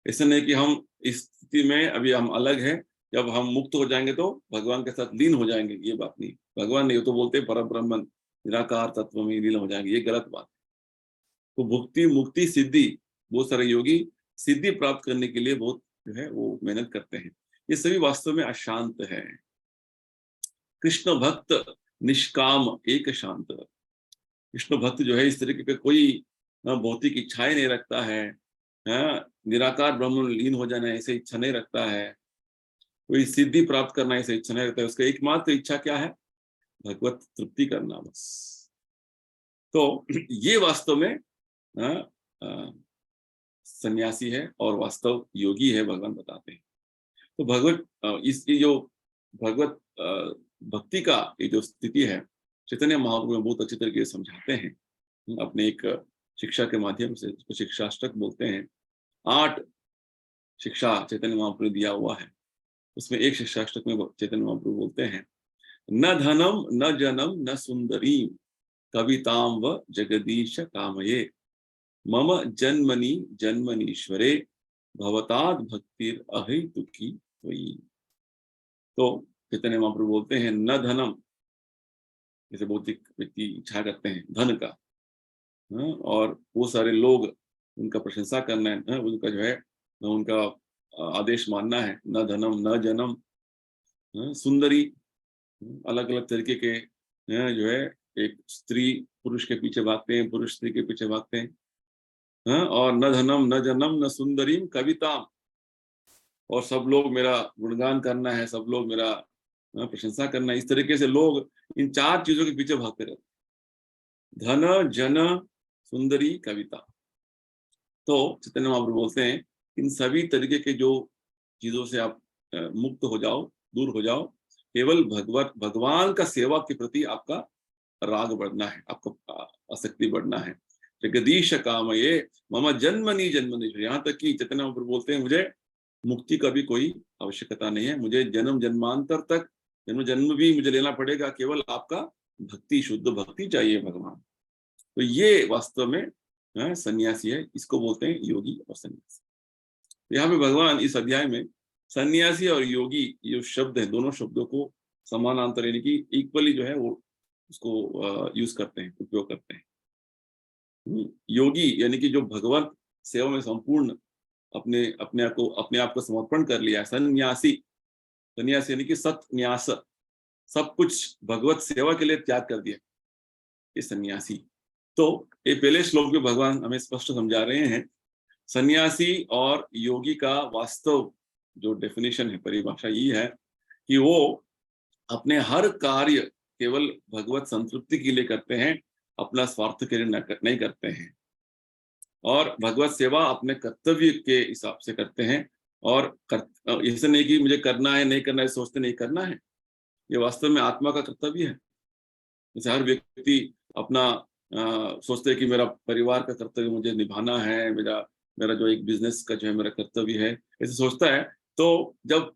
ऐसा नहीं कि हम इस स्थिति में अभी हम अलग हैं, जब हम मुक्त हो जाएंगे तो भगवान के साथ लीन हो जाएंगे, ये बात नहीं। भगवान ने तो बोलते हैं परब्रह्मन निराकार तत्व में लीन हो जाएंगे, ये गलत बात है। तो भुक्ति मुक्ति सिद्धि, बहुत सारे योगी सिद्धि प्राप्त करने के लिए बहुत जो है वो मेहनत करते हैं, ये सभी वास्तव में अशांत है। कृष्ण भक्त निष्काम एक शांत, कृष्ण भक्त जो है इस तरीके का कोई भौतिक इच्छाएं नहीं रखता है, निराकार ब्रह्म में लीन हो जाना ऐसे इच्छा नहीं रखता है, कोई सिद्धि प्राप्त करना ऐसे इच्छा नहीं रखता है। उसका एकमात्र इच्छा क्या है? भगवत तृप्ति करना, बस। तो ये वास्तव में सन्यासी है और वास्तव योगी है, भगवान बताते हैं। तो भगवत इसकी जो भगवत भक्ति का ये जो स्थिति है, चैतन्य महाप्रभु में बहुत अच्छी तरीके से समझाते हैं अपने एक शिक्षा के माध्यम से, उसको शिक्षाष्टक बोलते हैं। 8 शिक्षा चैतन्य महाप्रभु ने दिया हुआ है, उसमें एक शिक्षाष्टक में चैतन्य महाप्रभु बोलते हैं, न धनम न जनम न सुंदरी कविताम व जगदीश कामये मम जन्मनि जन्मनीश्वरे भवताद भक्तिर अहेतुकी त्वयि। तो चैतन्य महाप्रभु बोलते हैं, न धनम, जैसे भौतिक व्यक्ति इच्छा करते हैं धन का, और वो सारे लोग उनका प्रशंसा करना है, उनका जो है उनका आदेश मानना है। न धनम न जनम, सुंदरी, अलग अलग तरीके के जो है, एक स्त्री पुरुष के पीछे भागते हैं, पुरुष स्त्री के पीछे भागते हैं, और न धनम न जनम न सुंदरीम कविताम, और सब लोग मेरा गुणगान करना है, सब लोग मेरा प्रशंसा करना है। इस तरीके से लोग इन 4 चीजों के पीछे भागते रहते, धन जन सुंदरी कविता। तो चैतन्य महाप्रभु बोलते हैं, इन सभी तरीके के जो चीजों से आप मुक्त हो जाओ, दूर हो जाओ, केवल भगवान का सेवा के प्रति आपका राग बढ़ना है, आपका आसक्ति बढ़ना है। जगदीश कामये मम जन्मनि जन्मनीश्वर, यहाँ तक कि चैतन्य महाप्रभु बोलते हैं, मुझे मुक्ति का भी कोई आवश्यकता नहीं है, मुझे जन्म जन्मांतर तक जन्म भी मुझे लेना पड़ेगा, केवल आपका भक्ति, शुद्ध भक्ति चाहिए भगवान। तो ये वास्तव में सन्यासी है, इसको बोलते हैं योगी और सन्यासी। तो यहाँ पे भगवान इस अध्याय में सन्यासी और योगी जो शब्द है, दोनों शब्दों को समानांतर यानी कि इक्वली जो है वो उसको यूज करते हैं, उपयोग करते हैं। योगी यानी कि जो भगवत सेवा में संपूर्ण अपने आप को समर्पण कर लिया। सन्यासी, सन्यासी यानी कि सत्न्यास, सब कुछ भगवत सेवा के लिए त्याग कर दिया, ये सन्यासी। तो ये पहले श्लोक में भगवान हमें स्पष्ट समझा रहे हैं, सन्यासी और योगी का वास्तव जो डेफिनेशन है, परिभाषा ये है कि वो अपने हर कार्य केवल भगवत संतृप्ति के लिए करते हैं, अपना स्वार्थ के लिए नहीं करते हैं, और भगवत सेवा अपने कर्तव्य के हिसाब से करते हैं। और ऐसे नहीं कि मुझे करना है, नहीं करना है, सोचते नहीं करना है, ये वास्तव में आत्मा का कर्तव्य है। जैसे हर व्यक्ति अपना सोचते हैं कि मेरा परिवार का कर्तव्य मुझे निभाना है, मेरा जो एक बिजनेस का जो है मेरा कर्तव्य है, ऐसे सोचता है। तो जब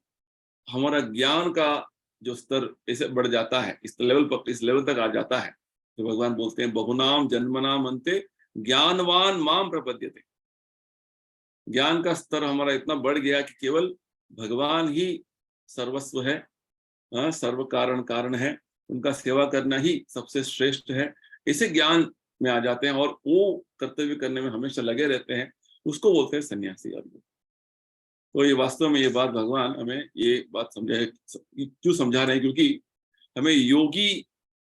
हमारा ज्ञान का जो स्तर ऐसे बढ़ जाता है, इस लेवल तक आ जाता है, तो भगवान बोलते हैं, बहुनाम जन्मनाम अन्ते ज्ञानवान माम प्रपद्यते। ज्ञान का स्तर हमारा इतना बढ़ गया कि केवल भगवान ही सर्वस्व है, सर्व कारण कारण है, उनका सेवा करना ही सबसे श्रेष्ठ है, इसे ज्ञान में आ जाते हैं और वो कर्तव्य करने में हमेशा लगे रहते हैं, उसको बोलते हैं सन्यासी आदमी। तो ये वास्तव में ये बात भगवान हमें ये बात समझाए, क्यों समझा रहे हैं, क्योंकि हमें योगी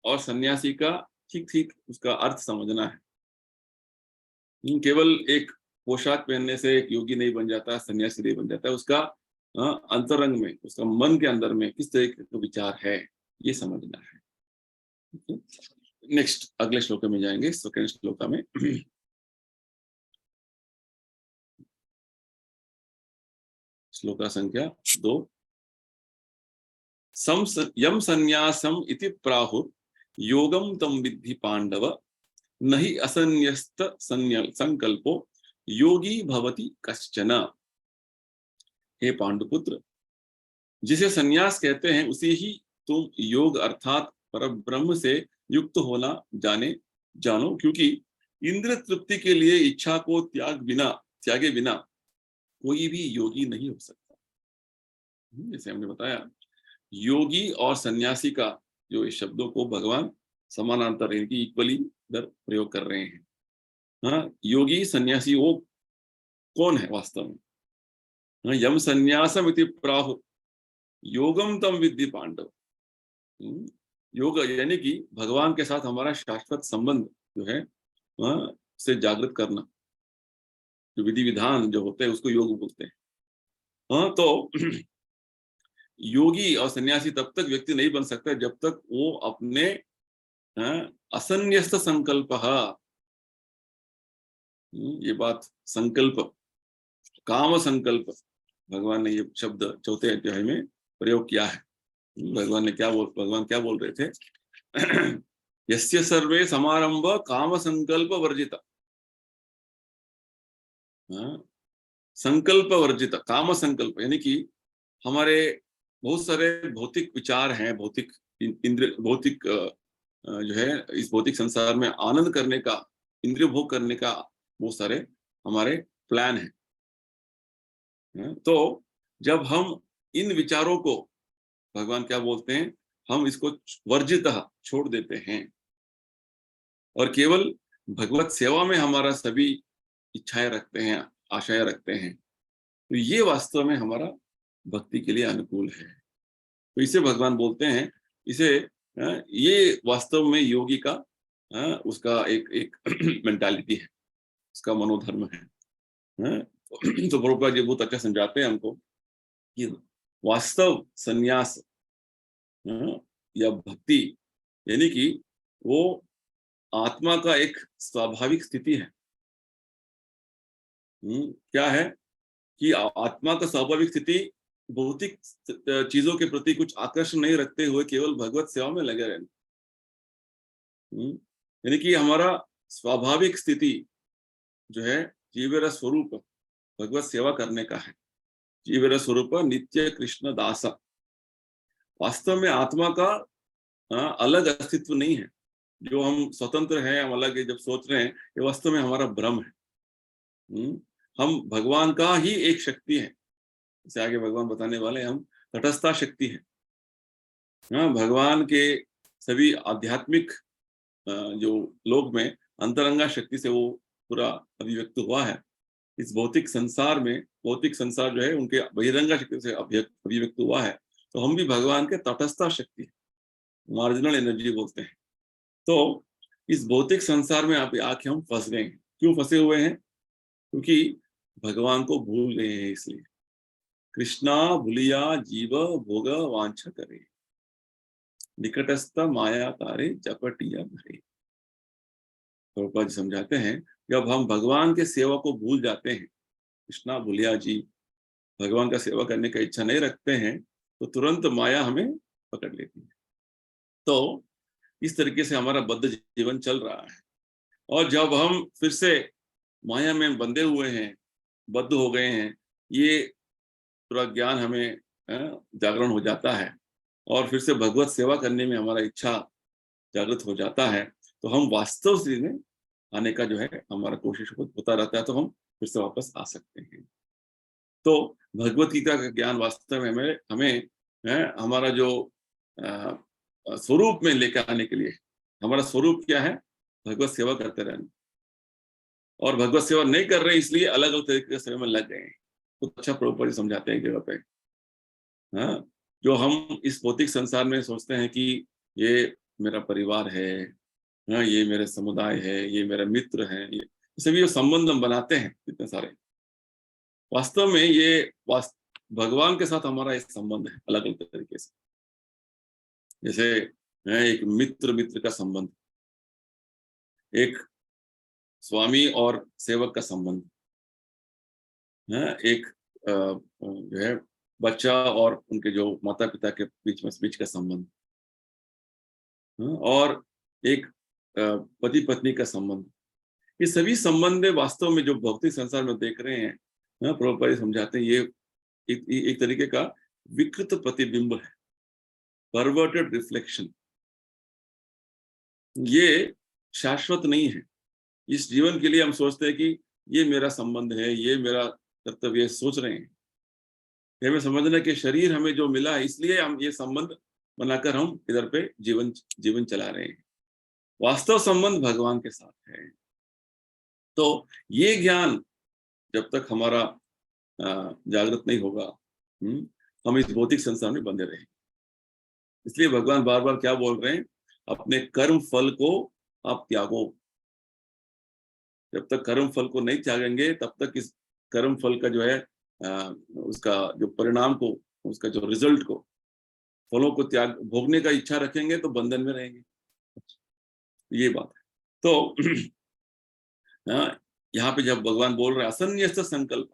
और सन्यासी का ठीक ठीक उसका अर्थ समझना है। केवल एक पोशाक पहनने से एक योगी नहीं बन जाता, सन्यासी नहीं बन जाता, उसका अंतरंग में, उसका मन के अंदर में किस तरह का विचार है, ये समझना है। नेक्स्ट अगले श्लोक में जाएंगे, सेकंड श्लोक में। श्लोक संख्या 2। यम संन्यासम इति प्राहुर योगम तम विद्धि पांडव, नहि असन्यस्त संकल्पो योगी भवति कश्चन। हे पांडुपुत्र, जिसे सन्यास कहते हैं उसे ही तुम योग अर्थात परब्रह्म से युक्त होना जानो, क्योंकि इंद्र तृप्ति के लिए इच्छा को त्यागे बिना कोई भी योगी नहीं हो सकता। जैसे हमने बताया, योगी और सन्यासी का जो इस शब्दों को भगवान समानांतर इनकी इक्वली इधर प्रयोग कर रहे हैं। हाँ, योगी सन्यासी वो कौन है वास्तव में? हाँ, यम सन्यासम इति प्राहु योगम तम विद्धि पांडव। योग यानी कि भगवान के साथ हमारा शाश्वत संबंध जो है से जागृत करना, जो विधि विधान जो होते हैं उसको योग बोलते हैं। हाँ, तो योगी और सन्यासी तब तक व्यक्ति नहीं बन सकता जब तक वो अपने असन्यस्त संकल्प, ये बात संकल्प, काम संकल्प, भगवान ने ये शब्द 4 अध्याय में प्रयोग किया है। भगवान क्या बोल रहे थे? यस्य सर्वे समारंभ काम संकल्प वर्जित, संकल्प वर्जित, काम संकल्प, यानी कि हमारे बहुत सारे भौतिक विचार हैं, भौतिक इंद्र, भौतिक जो है इस भौतिक संसार में आनंद करने का, इंद्रिय भोग करने का बहुत सारे हमारे प्लान हैं। तो जब हम इन विचारों को, भगवान क्या बोलते हैं, हम इसको वर्जित छोड़ देते हैं और केवल भगवत सेवा में हमारा सभी इच्छाएं रखते हैं, आशाएं रखते हैं, तो ये वास्तव में हमारा भक्ति के लिए अनुकूल है। तो इसे भगवान बोलते हैं, इसे ये वास्तव में योगी का उसका एक मेंटालिटी है, उसका मनोधर्म है। तो प्रभुपाद जी बहुत अच्छा समझाते हैं हमको कि वास्तव सन्यास या भक्ति यानी कि वो आत्मा का एक स्वाभाविक स्थिति है। क्या है कि आत्मा का स्वाभाविक स्थिति भौतिक चीजों के प्रति कुछ आकर्षण नहीं रखते हुए केवल भगवत सेवा में लगे रहना। यानी कि हमारा स्वाभाविक स्थिति जो है जीवेर स्वरूप भगवत सेवा करने का है। जीवेर स्वरूप नित्य कृष्ण दासा। वास्तव में आत्मा का अलग अस्तित्व नहीं है, जो हम स्वतंत्र हैं, हम अलग है जब सोच रहे हैं, ये वास्तव में हमारा भ्रम है। हम भगवान का ही एक शक्ति है, इसे आगे भगवान बताने वाले, हम तटस्था शक्ति है। भगवान के सभी आध्यात्मिक जो लोक में अंतरंगा शक्ति से वो पूरा अभिव्यक्त हुआ है। इस भौतिक संसार में, भौतिक संसार जो है उनके बहिरंगा शक्ति से अभिव्यक्त हुआ है। तो हम भी भगवान के तटस्था शक्ति है, मार्जिनल एनर्जी बोलते हैं। तो इस भौतिक संसार में आके हम फंस गए हैं। क्यों फंसे हुए हैं? क्योंकि भगवान को भूल गए हैं। इसलिए कृष्णा भूलिया जीव भोग वांछा करे, निकटस्थ माया तारे चपटिया भरे। प्रभुपाद जी समझाते हैं, जब हम भगवान के सेवा को भूल जाते हैं, कृष्णा भूलिया जी भगवान का सेवा करने का इच्छा नहीं रखते हैं, तो तुरंत माया हमें पकड़ लेती है। तो इस तरीके से हमारा बद्ध जीवन चल रहा है। और जब हम फिर से माया में बंधे हुए हैं, बद्ध हो गए हैं, ये पूरा ज्ञान हमें जागरण हो जाता है और फिर से भगवत सेवा करने में हमारा इच्छा जागृत हो जाता है, तो हम वास्तव स्थिति में आने का जो है हमारा कोशिश होता रहता है, तो हम फिर से वापस आ सकते हैं। तो भगवत गीता का ज्ञान वास्तव में हमें हमें हमारा जो स्वरूप में लेकर आने के लिए, हमारा स्वरूप क्या है? भगवत सेवा करते रहना। और भगवत सेवा नहीं कर रहे इसलिए अलग अलग तरीके के सेवा में लग गए हैं। तो अच्छा प्रभुपाद जी समझाते हैं एक जगह पे, हाँ, जो हम इस भौतिक संसार में सोचते हैं कि ये मेरा परिवार है, हाँ, ये मेरे समुदाय है, ये मेरा मित्र है, ये सभी जो संबंध हम बनाते हैं इतने सारे, वास्तव में ये भगवान के साथ हमारा एक संबंध है अलग अलग तरीके से। जैसे एक मित्र मित्र का संबंध, एक स्वामी और सेवक का संबंध है, एक जो है बच्चा और उनके जो माता पिता के बीच का संबंध, और एक पति पत्नी का संबंध। ये सभी संबंध वास्तव में जो भौतिक संसार में देख रहे हैं, प्रभुपाद जी समझाते हैं, ये एक तरीके का विकृत प्रतिबिंब है, परवर्टेड रिफ्लेक्शन। ये शाश्वत नहीं है। इस जीवन के लिए हम सोचते हैं कि ये मेरा संबंध है, ये मेरा कर्तव्य है, सोच रहे हैं। ये हमें समझना कि शरीर हमें जो मिला है इसलिए हम ये संबंध बनाकर हम इधर पे जीवन जीवन चला रहे हैं। वास्तव संबंध भगवान के साथ है। तो ये ज्ञान जब तक हमारा जागृत नहीं होगा, हम इस भौतिक संसार में बंधे रहेंगे। इसलिए भगवान बार बार क्या बोल रहे हैं? अपने कर्म फल को आप त्यागो। जब तक कर्म फल को नहीं त्यागेंगे तब तक इस कर्म फल का जो है उसका जो परिणाम को, उसका जो रिजल्ट को, फलों को त्याग भोगने का इच्छा रखेंगे तो बंधन में रहेंगे। ये बात है। तो यहाँ पे जब भगवान बोल रहे हैं असन्यस्त संकल्प,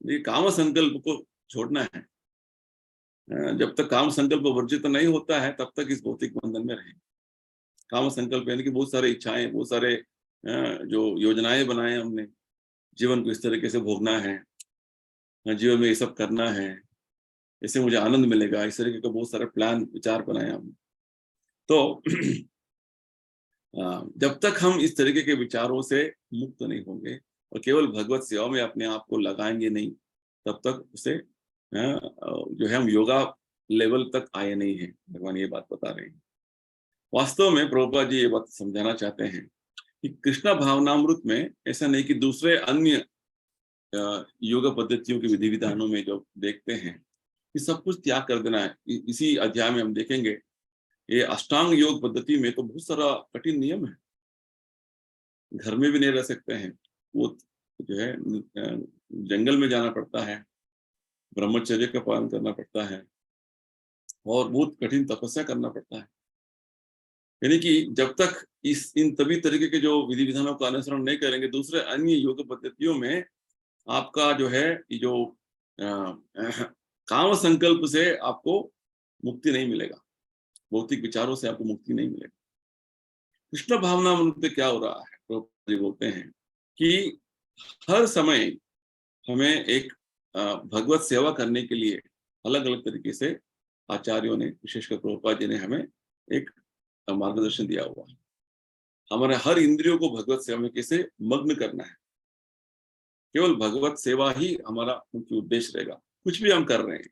ये काम संकल्प को छोड़ना है। जब तक काम संकल्प वर्जित नहीं होता है तब तक इस भौतिक बंधन में रहेंगे। काम संकल्प यानी कि बहुत सारे इच्छाएं, बहुत सारे जो योजनाएं बनाए हमने, जीवन को इस तरीके से भोगना है, जीवन में ये सब करना है, इससे मुझे आनंद मिलेगा, इस तरीके का बहुत सारे प्लान विचार बनाए हमने। तो जब तक हम इस तरीके के विचारों से मुक्त नहीं होंगे और केवल भगवत सेवा में अपने आप को लगाएंगे नहीं, तब तक उसे जो है हम योगा लेवल तक आए नहीं हैं। भगवान ये बात बता रहे हैं। वास्तव में प्रभुपाद जी ये बात समझाना चाहते हैं कि कृष्णा भावनामृत में ऐसा नहीं कि दूसरे अन्य योग पद्धतियों के विधि विधानों में जो देखते हैं कि सब कुछ त्याग कर देना है। इसी अध्याय में हम देखेंगे ये अष्टांग योग पद्धति में तो बहुत सारा कठिन नियम है। घर में भी नहीं रह सकते हैं, वो जो है जंगल में जाना पड़ता है, ब्रह्मचर्य का पालन करना पड़ता है और बहुत कठिन तपस्या करना पड़ता है। यानी कि जब तक इन तभी तरीके के जो विधि विधानों का अनुसरण नहीं करेंगे, दूसरे अन्य योग पद्धतियों में आपका जो है ये जो काम संकल्प से आपको मुक्ति नहीं मिलेगा, भौतिक विचारों से आपको मुक्ति नहीं मिलेगी। कृष्ण भावना में क्या हो रहा है? प्रभुपाद जी बोलते हैं कि हर समय हमें एक भगवत सेवा करने के लिए अलग अलग तरीके से आचार्यों ने, विशेषकर प्रभुपाद जी ने हमें एक मार्गदर्शन दिया हुआ है। हमारे हर इंद्रियों को भगवत सेवा में कैसे मग्न करना है। केवल भगवत सेवा ही हमारा मुख्य उद्देश्य रहेगा, कुछ भी हम कर रहे हैं।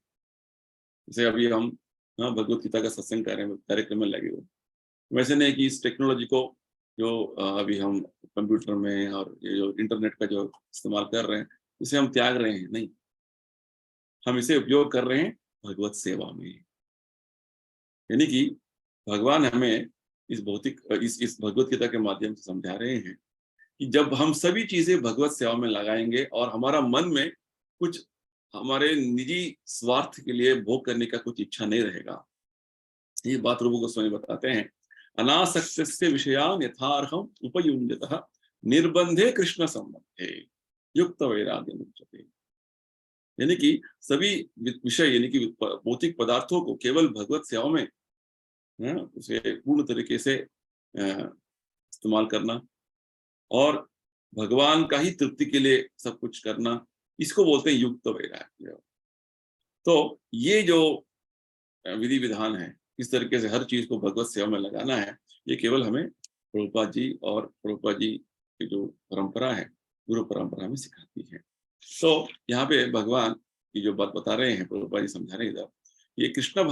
जैसे अभी हम भगवत गीता का सत्संग कार्यक्रम में लगे हुए, वैसे नहीं कि इस टेक्नोलॉजी को जो अभी हम कंप्यूटर में और ये जो इंटरनेट का जो इस्तेमाल कर रहे हैं इसे हम त्याग रहे हैं, नहीं, हम इसे उपयोग कर रहे हैं भगवत सेवा में। यानी कि भगवान हमें इस भौतिक इस भगवत गीता के माध्यम से समझा रहे हैं कि जब हम सभी चीजें भगवत सेवा में लगाएंगे और हमारा मन में कुछ हमारे निजी स्वार्थ के लिए भोग करने का कुछ इच्छा नहीं रहेगा। ये बात रूप गोस्वामी बताते हैं, अनासक्तस्य विषयान् यथार्हम् उपयुञ्जतः निर्बंधे कृष्ण संबंधे युक्त वैराग्यम् उच्यते। यानी कि सभी विषय यानी कि भौतिक पदार्थों को केवल भगवत सेवा में उसे पूर्ण तरीके से इस्तेमाल करना और भगवान का ही तृप्ति के लिए सब कुछ करना, इसको बोलते हैं युक्त वैराग्य। तो ये जो विधि विधान है, इस तरीके से हर चीज को भगवत सेवा में लगाना है, ये केवल हमें प्रभुपाद जी और प्रभुपाद जी की जो परंपरा है, गुरु परंपरा में सिखाती है। तो यहाँ पे भगवान की जो बात बता रहे हैं, प्रभुपाद जी समझा रहे हैं इधर, ये कृष्ण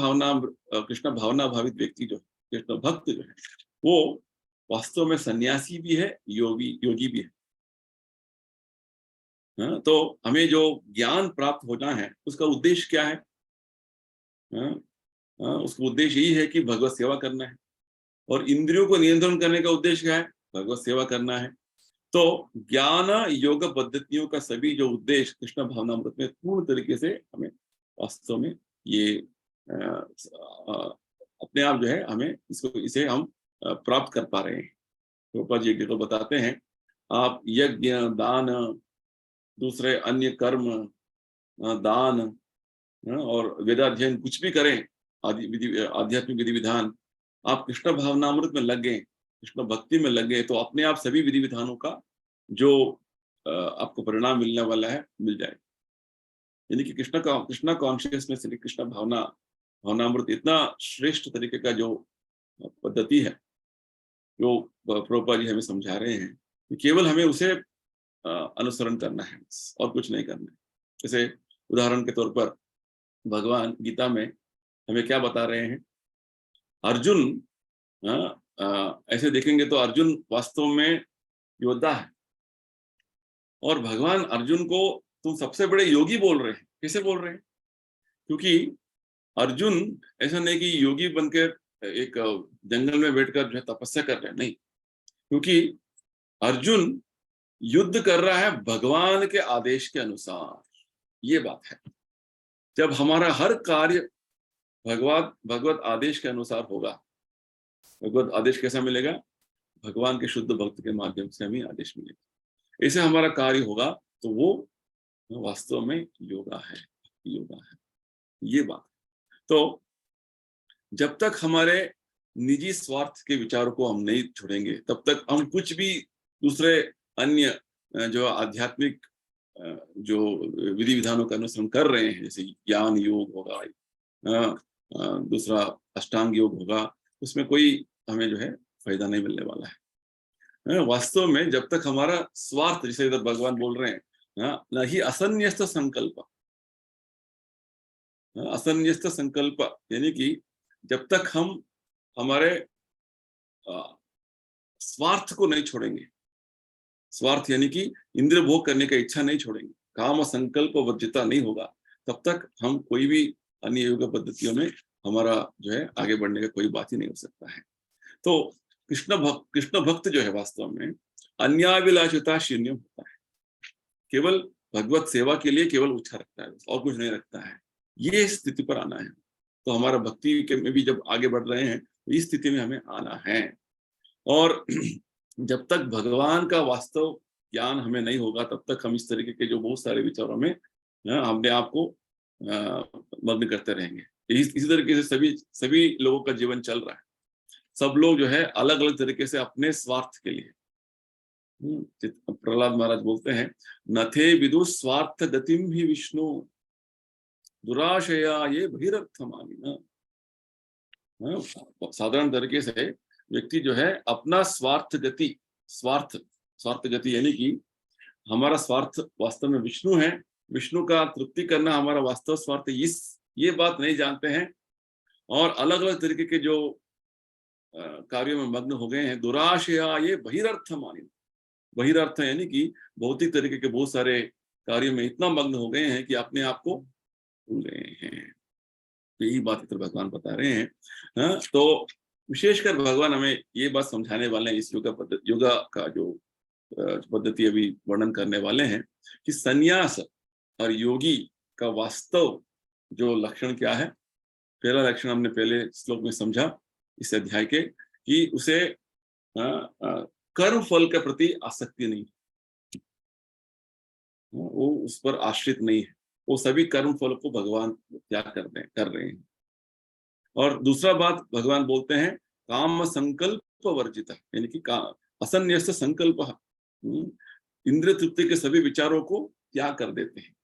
भावना भावित व्यक्ति जो है, कृष्ण भक्त जो है, वो वास्तव में सन्यासी भी है, योगी योगी भी है। हाँ, तो हमें जो ज्ञान प्राप्त होना है उसका उद्देश्य क्या है? हाँ, हाँ, उसका उद्देश्य यही है कि भगवत सेवा करना है। और इंद्रियों को नियंत्रण करने का उद्देश्य क्या है? भगवत सेवा करना है। तो ज्ञान योग पद्धतियों का सभी जो उद्देश्य कृष्ण भावनामृत में पूर्ण तरीके से हमें वास्तव में ये अपने आप जो है हमें इसे हम प्राप्त कर पा रहे हैं। प्रभुपाद जी तो बताते हैं, आप यज्ञ दान दूसरे अन्य कर्म दान और वेदाध्ययन कुछ भी करें, आध्यात्मिक विधि विधान, आप कृष्ण भावनामृत में लग गए, कृष्ण भक्ति में लग गए, तो अपने आप सभी विधि विधानों का जो आपको परिणाम मिलने वाला है मिल जाए। यानी कि कृष्णा कॉन्शियसनेस यानी कृष्ण भावनामृत इतना श्रेष्ठ तरीके का जो पद्धति है, जो प्रभुपाद जी हमें समझा रहे हैं कि केवल हमें उसे अनुसरण करना है, और कुछ नहीं करना है। जैसे उदाहरण के तौर पर भगवान गीता में हमें क्या बता रहे हैं? अर्जुन, ऐसे देखेंगे तो अर्जुन वास्तव में योद्धा है, और भगवान अर्जुन को तुम सबसे बड़े योगी बोल रहे हैं। कैसे बोल रहे हैं? क्योंकि अर्जुन ऐसा नहीं कि योगी बनकर एक जंगल में बैठकर जो है तपस्या कर रहे हैं, नहीं। क्योंकि अर्जुन युद्ध कर रहा है भगवान के आदेश के अनुसार। ये बात है, जब हमारा हर कार्य भगवत आदेश के अनुसार होगा। भगवत आदेश कैसा मिलेगा? भगवान के शुद्ध भक्त के माध्यम से हमें आदेश मिलेगा। ऐसे हमारा कार्य होगा तो वो वास्तव में योगा है, योगा है। ये बात। तो जब तक हमारे निजी स्वार्थ के विचारों को हम नहीं छोड़ेंगे, तब तक हम कुछ भी दूसरे अन्य जो आध्यात्मिक जो विधि विधानों का अनुसरण कर रहे हैं, जैसे ज्ञान योग होगा, दूसरा अष्टांग योग होगा, उसमें कोई हमें जो है फायदा नहीं मिलने वाला है। वास्तव में जब तक हमारा स्वार्थ, जिसे इधर भगवान बोल रहे हैं, न ही असन्यस्त संकल्प, असन्यस्त संकल्प यानी कि जब तक हम हमारे स्वार्थ को नहीं छोड़ेंगे, स्वार्थ यानी कि इंद्रिय भोग करने का इच्छा नहीं छोड़ेंगे, काम संकल्प वर्जिता नहीं होगा, तब तक हम कोई भी अन्य योग पद्धतियों में हमारा जो है आगे बढ़ने का कोई बात ही नहीं हो सकता है। तो कृष्ण भक्त जो है वास्तव में अन्याभिलाषिता शून्य होता है, केवल भगवत सेवा के लिए केवल इच्छा रखता है, और कुछ नहीं रखता है। ये स्थिति पर आना है। तो हमारा भक्ति के में भी जब आगे बढ़ रहे हैं, तो इस स्थिति में हमें आना है। और जब तक भगवान का वास्तव ज्ञान हमें नहीं होगा, तब तक हम इस तरीके के जो बहुत सारे विचारों में अपने आप को मग्न करते रहेंगे। इसी तरीके से सभी लोगों का जीवन चल रहा है। सब लोग जो है अलग अलग तरीके से अपने स्वार्थ के लिए, प्रहलाद महाराज बोलते हैं, नथे विदु स्वार्थ गतिम ही विष्णु दुराशया ये बहिरर्थ मानिना। साधारण तरीके से व्यक्ति जो है अपना स्वार्थ गति यानी कि हमारा स्वार्थ वास्तव में विष्णु है, विष्णु का तृप्ति करना हमारा वास्तव स्वार्थ, ये बात नहीं जानते हैं, और अलग अलग तरीके के जो कार्यों में मग्न हो गए हैं। दुराशया ये बहिरर्थ मानिना, बहिरर्थ यानी कि भौतिक तरीके के बहुत सारे कार्यों में इतना मग्न हो गए हैं कि अपने आप को भूल गए हैं। यही बात इधर भगवान बता रहे हैं। तो विशेषकर भगवान हमें ये बात समझाने वाले हैं, इस योगा का जो पद्धति अभी वर्णन करने वाले हैं, कि संन्यास और योगी का वास्तव जो लक्षण क्या है। पहला लक्षण हमने पहले श्लोक में समझा इस अध्याय के, कि उसे कर्म फल के प्रति आसक्ति नहीं, वो उस पर आश्रित नहीं है, वो सभी कर्म फल को भगवान त्याग कर रहे हैं। और दूसरा बात भगवान बोलते हैं, काम संकल्प वर्जित, यानी कि असन्यस्त संकल्प, इंद्रिय तृप्ति के सभी विचारों को त्याग कर देते हैं।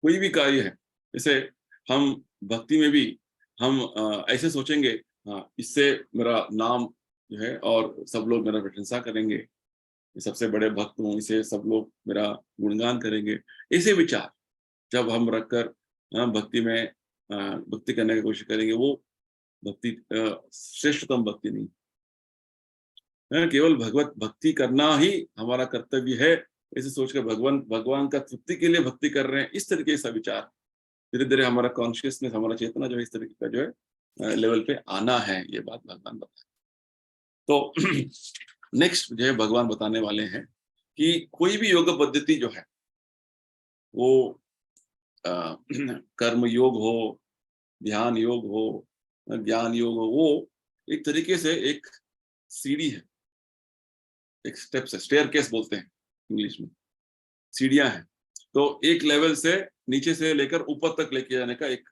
कोई भी कार्य है, जैसे हम भक्ति में भी हम ऐसे सोचेंगे, हाँ इससे मेरा नाम जो है और सब लोग मेरा प्रशंसा करेंगे, सबसे बड़े भक्त हूँ, इसे सब लोग मेरा गुणगान करेंगे, ऐसे विचार जब हम रखकर भक्ति में भक्ति करने की कोशिश करेंगे, वो भक्ति श्रेष्ठतम भक्ति नहीं है। केवल भगवत भक्ति करना ही हमारा कर्तव्य है, ऐसे सोचकर भगवान का तृप्ति के लिए भक्ति कर रहे हैं, इस तरीके से विचार धीरे धीरे हमारा कॉन्शियसनेस, हमारा चेतना जो है इस तरीके का जो है लेवल पे आना है, ये बात भगवान बताए। तो नेक्स्ट जो है भगवान बताने वाले हैं कि कोई भी योग पद्धति जो है वो कर्म योग हो, ध्यान योग हो, ज्ञान योग हो, वो एक तरीके से एक सीढ़ी है, एक स्टेप्स है, स्टेयरकेस बोलते हैं इंग्लिश में, सीढ़ियां हैं। तो एक लेवल से नीचे से लेकर ऊपर तक लेके जाने का एक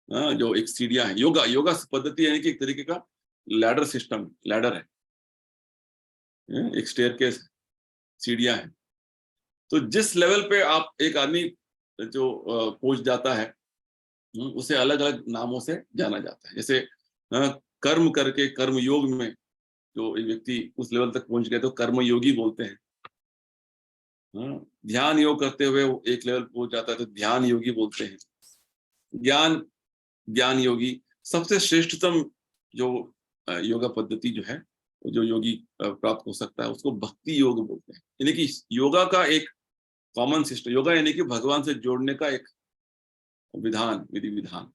जो एक सीढ़ियां है, योगा पद्धति यानी कि एक तरीके का लैडर सिस्टम, लैडर है, एक स्टेयरकेस है, सीढ़ियां हैं। तो जिस लेवल पे आप एक आदमी जो पहुंच जाता है, उसे अलग अलग नामों से जाना जाता है। जैसे कर्म करके कर्म योग में जो एक व्यक्ति उस लेवल तक पहुंच गए तो कर्म योगी बोलते हैं। ध्यान योग करते हुए वो एक लेवल पहुंच जाता है तो ध्यान योगी बोलते हैं। ज्ञान योगी, सबसे श्रेष्ठतम जो योगा पद्धति जो है, जो योगी प्राप्त हो सकता है, उसको भक्ति योग बोलते हैं। यानी कि योगा का एक कॉमन सिस्टम, योगा यानी कि भगवान से जोड़ने का एक विधान, विधि विधान।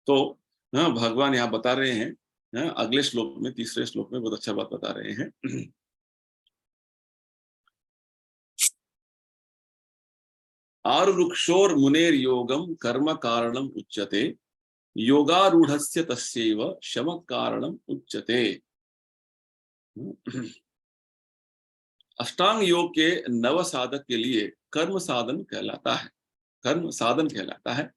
तो भगवान यहाँ बता रहे हैं अगले श्लोक में, तीसरे श्लोक में बहुत अच्छा बात बता रहे हैं। आरुरुक्षोर मुनेर योगम कर्म कारणम उच्यते, योगारूढ़स्य तस्यैव शम कारणम उच्यते। अष्टांग योग के नव साधक के लिए कर्म साधन कहलाता है, कर्म साधन कहलाता है,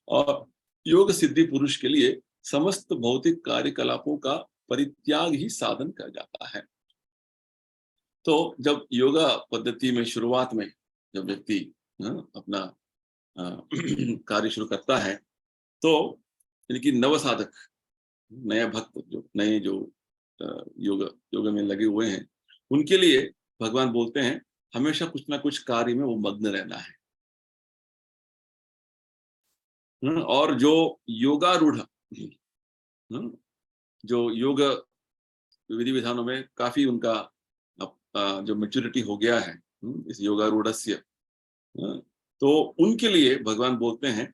और योग सिद्धि पुरुष के लिए समस्त भौतिक कार्यकलापों का परित्याग ही साधन कहा जाता है। तो जब योगा पद्धति में शुरुआत में जब व्यक्ति अपना कार्य शुरू करता है, तो यानी कि नव साधक, नया भक्त, जो नए जो योग में लगे हुए हैं, उनके लिए भगवान बोलते हैं हमेशा कुछ ना कुछ कार्य में वो मग्न रहना है। और जो योगारूढ़, जो योग विधि विधानों में काफी उनका जो मैच्योरिटी हो गया है इस योगारूढ़स्य, तो उनके लिए भगवान बोलते हैं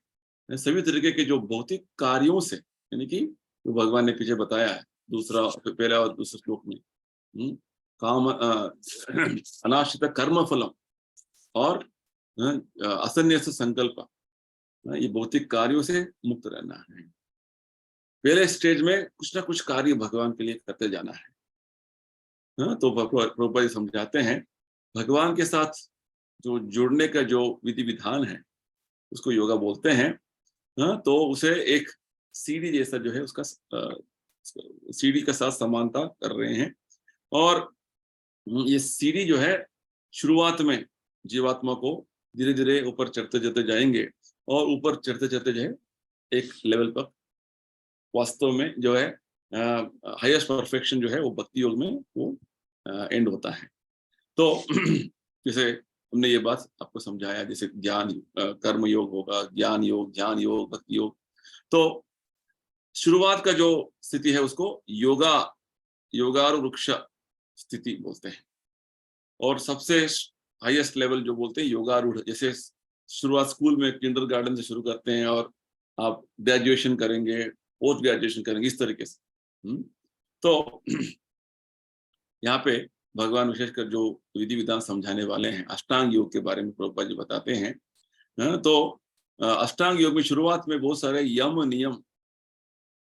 सभी तरीके के जो भौतिक कार्यों से, यानी कि जो भगवान ने पीछे बताया है पहला और दूसरे श्लोक में, काम अनाश्रित कर्म फलम और असन्यास संकल्प, ये भौतिक कार्यों से मुक्त रहना है। पहले स्टेज में कुछ ना कुछ कार्य भगवान के लिए करते जाना है। तो प्रभुपाद जी समझाते हैं भगवान के साथ जो जुड़ने का जो विधि विधान है उसको योगा बोलते हैं। तो उसे एक सीढ़ी जैसा जो है उसका सीढ़ी के साथ समानता कर रहे हैं, और ये सीढ़ी जो है शुरुआत में जीवात्मा को धीरे धीरे ऊपर चढ़ते चढ़ते जाएंगे, और ऊपर चढ़ते चढ़ते जो है एक लेवल पर वास्तव में जो है हाईएस्ट परफेक्शन जो है वो भक्ति योग में वो एंड होता है। तो जैसे हमने ये बात आपको समझाया, जैसे ज्ञान कर्म योग होगा, ज्ञान योग, ध्यान योग, भक्ति योग। तो शुरुआत का जो स्थिति है उसको योगारूढ़ स्थिति बोलते हैं, और सबसे हाईएस्ट लेवल जो बोलते हैं योगारूढ़। जैसे शुरुआत स्कूल में किंडरगार्टन से शुरू करते हैं और आप ग्रेजुएशन करेंगे, पोस्ट ग्रेजुएशन करेंगे, इस तरीके से। तो यहाँ पे भगवान विशेषकर जो विधि विधान समझाने वाले हैं अष्टांग योग के बारे में प्रभुपाद जी बताते हैं। तो अष्टांग योग में शुरुआत में बहुत सारे यम नियम,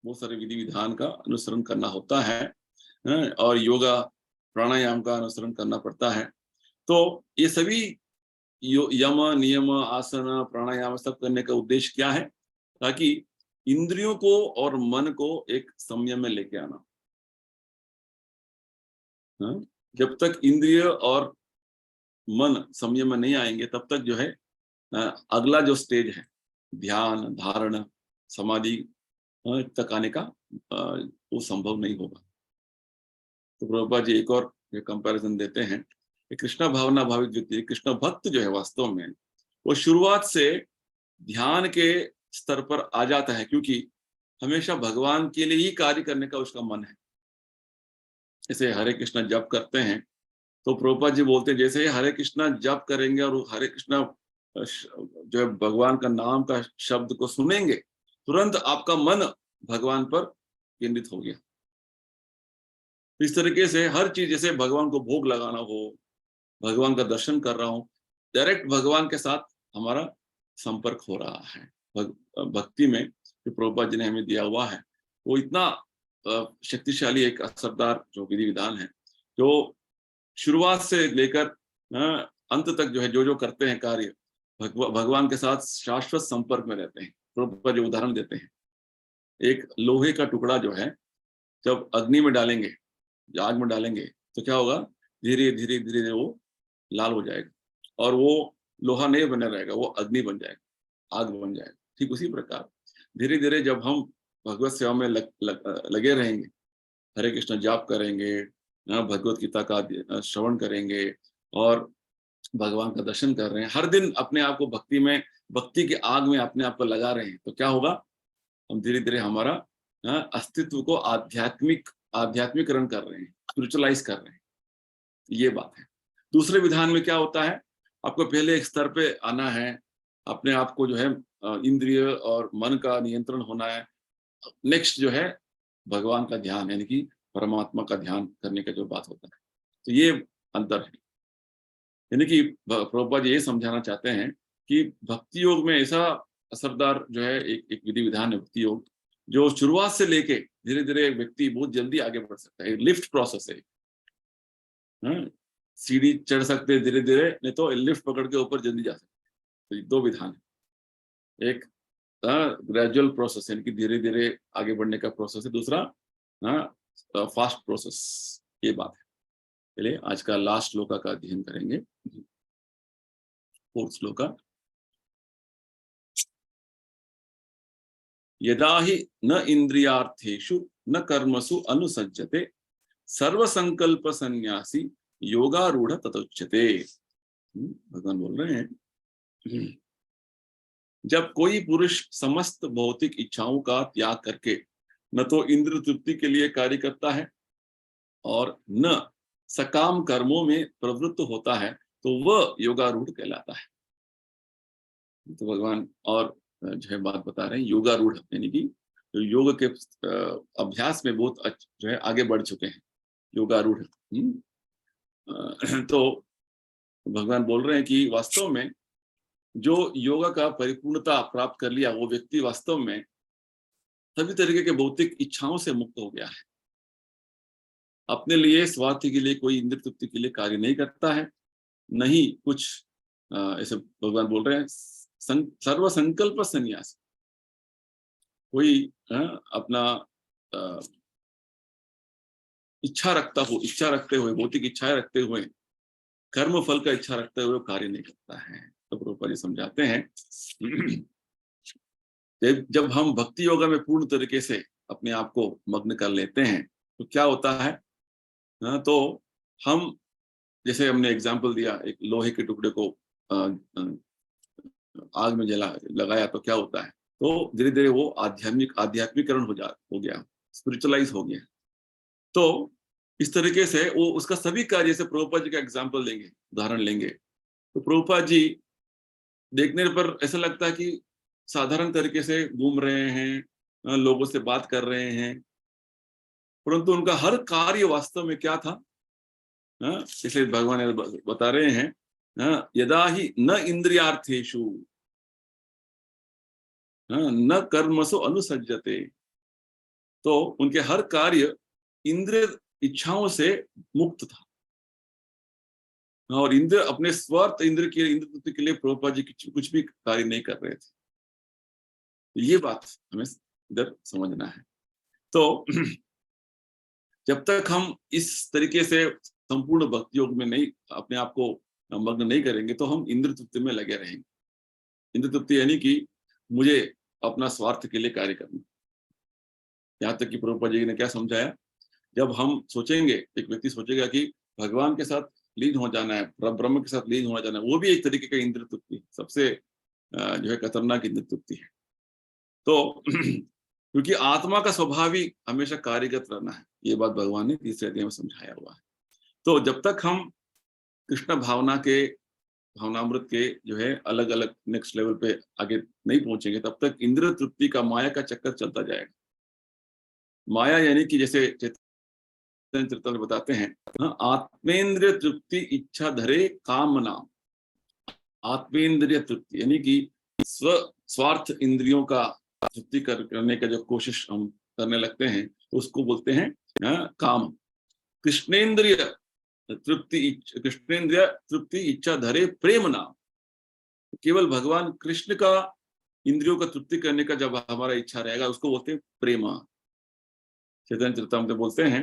बहुत सारे विधि विधान का अनुसरण करना होता है, और योगा प्राणायाम का अनुसरण करना पड़ता है। तो ये सभी यम नियम, आसन, प्राणायाम सब करने का उद्देश्य क्या है? ताकि इंद्रियों को और मन को एक संयम में लेके आना। जब तक इंद्रिय और मन संयम में नहीं आएंगे तब तक जो है अगला जो स्टेज है ध्यान, धारण, समाधि तक आने का वो संभव नहीं होगा। तो प्रभुपाद जी एक और ये कंपैरिजन देते हैं कि कृष्ण भावना भावित व्यक्ति, कृष्ण भक्त जो है वास्तव में वो शुरुआत से ध्यान के स्तर पर आ जाता है, क्योंकि हमेशा भगवान के लिए ही कार्य करने का उसका मन है। जैसे हरे कृष्णा जप करते हैं तो प्रभुपाद जी बोलते हैं जैसे ही हरे कृष्णा जप करेंगे और हरे कृष्णा जो है भगवान का नाम का शब्द को सुनेंगे, तुरंत आपका मन भगवान पर केंद्रित हो गया। इस तरीके से हर चीज, जैसे भगवान को भोग लगाना हो, भगवान का दर्शन कर रहा हूं, डायरेक्ट भगवान के साथ हमारा संपर्क हो रहा है। भक्ति में जो प्रभुपाद जी ने हमें दिया हुआ है वो इतना शक्तिशाली एक असरदार जो विधि विधान है, जो शुरुआत से लेकर अंत तक जो है जो करते हैं कार्य, भगवान के साथ शाश्वत संपर्क में रहते हैं। प्रभुपाद जी उदाहरण देते हैं, एक लोहे का टुकड़ा जो है जब अग्नि में डालेंगे, आग में डालेंगे, तो क्या होगा, धीरे धीरे धीरे धीरे वो लाल हो जाएगा और वो लोहा नहीं बना रहेगा, वो अग्नि बन जाएगा, आग बन जाएगा। ठीक उसी प्रकार धीरे धीरे जब हम भगवत सेवा में लगे रहेंगे, हरे कृष्ण जाप करेंगे, भगवत गीता का श्रवण करेंगे और भगवान का दर्शन कर रहे हैं, हर दिन अपने आप को भक्ति में, भक्ति की आग में अपने आप को लगा रहे हैं, तो क्या होगा, हम धीरे धीरे हमारा अस्तित्व को आध्यात्मिकरण कर रहे हैं, स्पिरिचुअलाइज कर रहे हैं। ये बात है। दूसरे विधान में क्या होता है, आपको पहले एक स्तर पे आना है, अपने आप को जो है इंद्रिय और मन का नियंत्रण होना है। नेक्स्ट जो है भगवान का ध्यान, यानी कि परमात्मा का ध्यान करने का जो बात होता है। तो ये अंतर है। यानी कि प्रभुपाद ये समझाना चाहते हैं कि भक्ति योग में ऐसा असरदार जो है एक विधि विधान है भक्ति योग, जो शुरुआत से लेके धीरे धीरे व्यक्ति बहुत जल्दी आगे बढ़ सकता है। लिफ्ट प्रोसेस है, सीढ़ी चढ़ सकते धीरे धीरे, नहीं तो लिफ्ट पकड़ के ऊपर जल्दी जा सकते। तो ये दो विधान है, एक ग्रेजुअल प्रोसेस यानी कि धीरे धीरे आगे बढ़ने का प्रोसेस है, दूसरा फास्ट प्रोसेस। ये बात है। चलिए आज का लास्ट श्लोका का अध्ययन करेंगे, 4th श्लोका। यदा हि न इंद्रियार्थेषु न कर्मसु अनुसज्जते सर्वसंकल्प संन्यासी योगारूढ़ ततोच्यते। भगवान बोल रहे हैं, जब कोई पुरुष समस्त भौतिक इच्छाओं का त्याग करके न तो इंद्र तृप्ति के लिए कार्य करता है और न सकाम कर्मों में प्रवृत्त होता है, तो वह योगारूढ़ कहलाता है। तो भगवान और जो है बात बता रहे हैं, योगारूढ़ यानी कि जो योग के अभ्यास में बहुत जो है आगे बढ़ चुके हैं, योगारूढ़। तो भगवान बोल रहे हैं कि वास्तव में जो योगा का परिपूर्णता प्राप्त कर लिया, वो व्यक्ति वास्तव में सभी तरीके के भौतिक इच्छाओं से मुक्त हो गया है। अपने लिए, स्वार्थ के लिए, कोई इंद्र तृप्ति के लिए कार्य नहीं करता है, नहीं कुछ ऐसे भगवान बोल रहे हैं सर्व संकल्प संन्यास। कोई अपना इच्छा रखते हुए, भौतिक इच्छाएं रखते हुए, कर्म फल का इच्छा रखते हुए कार्य नहीं करता है। तो प्रभुपाद जी समझाते हैं जब हम भक्ति योगा में पूर्ण तरीके से अपने आप को मग्न कर लेते हैं तो क्या होता है, तो हम, जैसे हमने एग्जाम्पल दिया, एक लोहे के टुकड़े को आग में लगाया तो क्या होता है, तो धीरे धीरे वो आध्यात्मिकरण हो गया, स्पिरिचुअलाइज हो गया। तो इस तरीके से वो उसका सभी कार्य, जैसे प्रभुपाद जी का एग्जाम्पल लेंगे, उदाहरण लेंगे, तो प्रभुपाद जी देखने पर ऐसा लगता है कि साधारण तरीके से घूम रहे हैं, लोगों से बात कर रहे हैं, परंतु उनका हर कार्य वास्तव में क्या था, इसलिए भगवान बता रहे हैं, यदा ही न इंद्रियार्थेषु न कर्मसु अनुसज्जते, तो उनके हर कार्य इंद्रिय इच्छाओं से मुक्त था। और इंद्र अपने स्वार्थ इंद्र तृप्ति के लिए प्रभुपाद जी कुछ भी कार्य नहीं कर रहे थे। ये बात हमें इधर समझना है। तो जब तक हम इस तरीके से संपूर्ण भक्ति योग में नहीं, अपने आप को मग्न नहीं करेंगे, तो हम इंद्र तृप्ति में लगे रहेंगे। इंद्र तृप्ति यानी कि मुझे अपना स्वार्थ के लिए कार्य करना। यहाँ तक कि प्रभुपाद जी ने क्या समझाया, जब हम सोचेंगे, एक व्यक्ति सोचेगा कि भगवान के साथ लीन हो जाना है, ब्रह्म के साथ लीन हो जाना है, वो भी एक तरीके का इंद्रिय तृप्ति, सबसे जो है खतरनाक इंद्रिय तृप्ति है। तो क्योंकि आत्मा का स्वभाव ही हमेशा कार्यरत रहना है, ये बात भगवान ने तीसरे अध्याय में समझाया हुआ है। तो जब तक हम कृष्ण भावनामृत के जो है अलग अलग नेक्स्ट लेवल पे आगे नहीं पहुंचेंगे, तब तक इंद्रिय तृप्ति का माया का चक्कर चलता जाएगा। माया यानी कि जैसे चैतन्य चरितामृत में बताते हैं, आत्मेंद्रिय तृप्ति इच्छा धरे कामना। आत्मेंद्रिय तृप्ति यानी कि स्वार्थ इंद्रियों का तृप्ति करने का जो कोशिश हम करने लगते हैं, तो उसको बोलते हैं काम। कृष्णेंद्रिय तृप्ति इच्छा धरे प्रेम नाम। केवल भगवान कृष्ण का इंद्रियों का तृप्ति करने का जब हमारा इच्छा रहेगा, उसको बोलते हैं प्रेमा। चैतन्य चरितामृत बोलते हैं,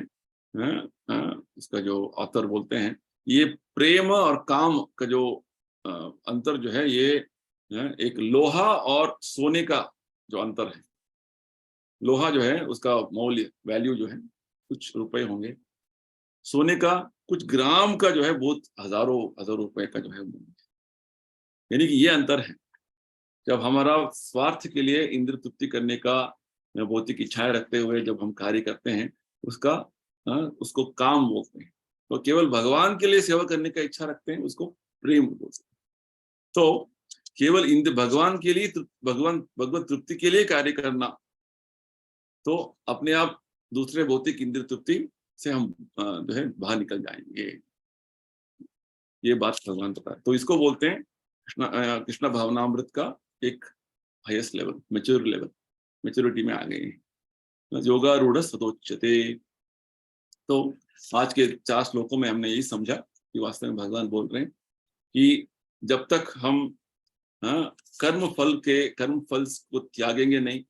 इसका जो ऑथर बोलते हैं, ये प्रेम और काम का जो अंतर जो है, ये एक लोहा और सोने का जो अंतर है। लोहा जो है उसका मौल्य वैल्यू जो है कुछ रुपए होंगे, सोने का कुछ ग्राम का जो है बहुत हजारों रुपए का जो है, यानी कि ये अंतर है। जब हमारा स्वार्थ के लिए इंद्र तृप्ति करने का भौतिक इच्छाएं रखते हुए जब हम कार्य करते हैं, उसको काम बोलते हैं। तो केवल भगवान के लिए सेवा करने का इच्छा रखते हैं, उसको प्रेम बोलते हैं। तो केवल इंद्र भगवान के लिए, भगवत तृप्ति के लिए कार्य करना, तो अपने आप दूसरे भौतिक इंद्र तृप्ति से हम जो है बाहर निकल जाएंगे। ये बात भगवान बता है। तो इसको बोलते हैं कृष्ण भावनामृत का एक हाईएस्ट लेवल, मैच्योरिटी में आ गए हैं। योगारूढ़ सतोच्यते। तो आज के 4 श्लोकों में हमने यही समझा कि वास्तव में भगवान बोल रहे हैं कि जब तक हम कर्म फल को त्यागेंगे नहीं,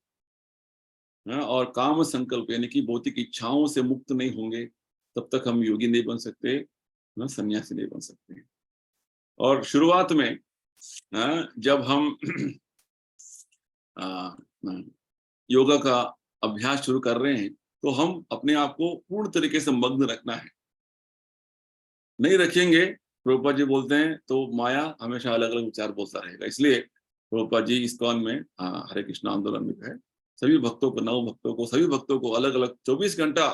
और काम संकल्प यानी कि भौतिक इच्छाओं से मुक्त नहीं होंगे, तब तक हम योगी नहीं बन सकते, सन्यासी नहीं बन सकते। और शुरुआत में जब हम योगा का अभ्यास शुरू कर रहे हैं, तो हम अपने आप को पूर्ण तरीके से मग्न रखना है। नहीं रखेंगे, प्रभुपाद जी बोलते हैं, तो माया हमेशा अलग अलग विचार बोलता रहेगा। इसलिए प्रभुपाद जी इस्कॉन में हरे कृष्ण आंदोलन में है, सभी भक्तों को, सभी भक्तों को अलग अलग 24 घंटा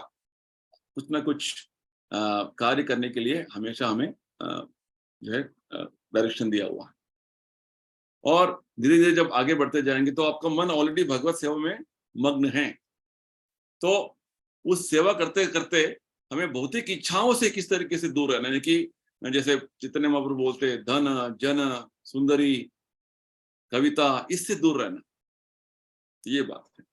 कुछ ना कुछ कार्य करने के लिए हमेशा हमें जो है डायरेक्शन दिया हुआ है। और धीरे धीरे जब आगे बढ़ते जाएंगे, तो आपका मन ऑलरेडी भगवत सेवा में मग्न है। तो उस सेवा करते करते हमें भौतिक इच्छाओं से किस तरीके से दूर रहना है, कि जैसे चैतन्य महाप्रभु बोलते हैं, धन जन सुंदरी कविता, इससे दूर रहना। ये बात है।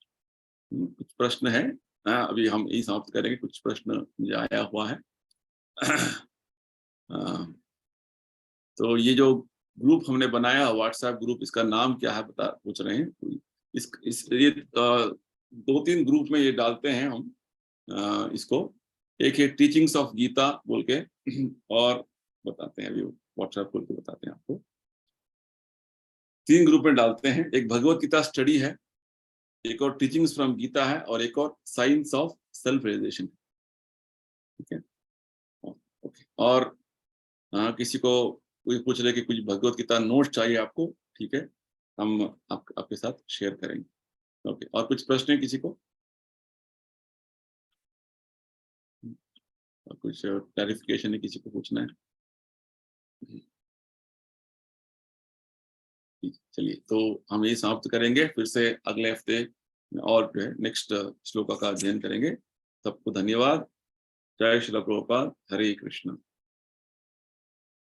कुछ प्रश्न है, अभी हम यही समाप्त करेंगे। कुछ प्रश्न मुझे आया हुआ है। तो ये जो ग्रुप हमने बनाया, व्हाट्सएप ग्रुप, इसका नाम क्या है पूछ रहे हैं। ये 2-3 ग्रुप में ये डालते हैं हम इसको। एक है टीचिंग्स ऑफ गीता बोल के, और बताते हैं, अभी व्हाट्सएप खोल के बताते हैं आपको। 3 ग्रुप में डालते हैं। एक भगवत गीता स्टडी है, एक और टीचिंग्स फ्रॉम गीता है, और एक और साइंस ऑफ सेल्फ रियलाइजेशन। ठीक है, ओके। और किसी को कोई पूछ रहे कि कुछ भगवत गीता नोट्स चाहिए आपको, ठीक है, हम आपके साथ शेयर करेंगे। ओके, और कुछ प्रश्न है किसी को? और कुछ क्लैरिफिकेशन है किसी को पूछना है? चलिए, तो हम ये समाप्त करेंगे। फिर से अगले हफ्ते और जो है नेक्स्ट श्लोका का अध्ययन करेंगे। सबको धन्यवाद। जय श्री प्रभुपाद। हरे कृष्ण।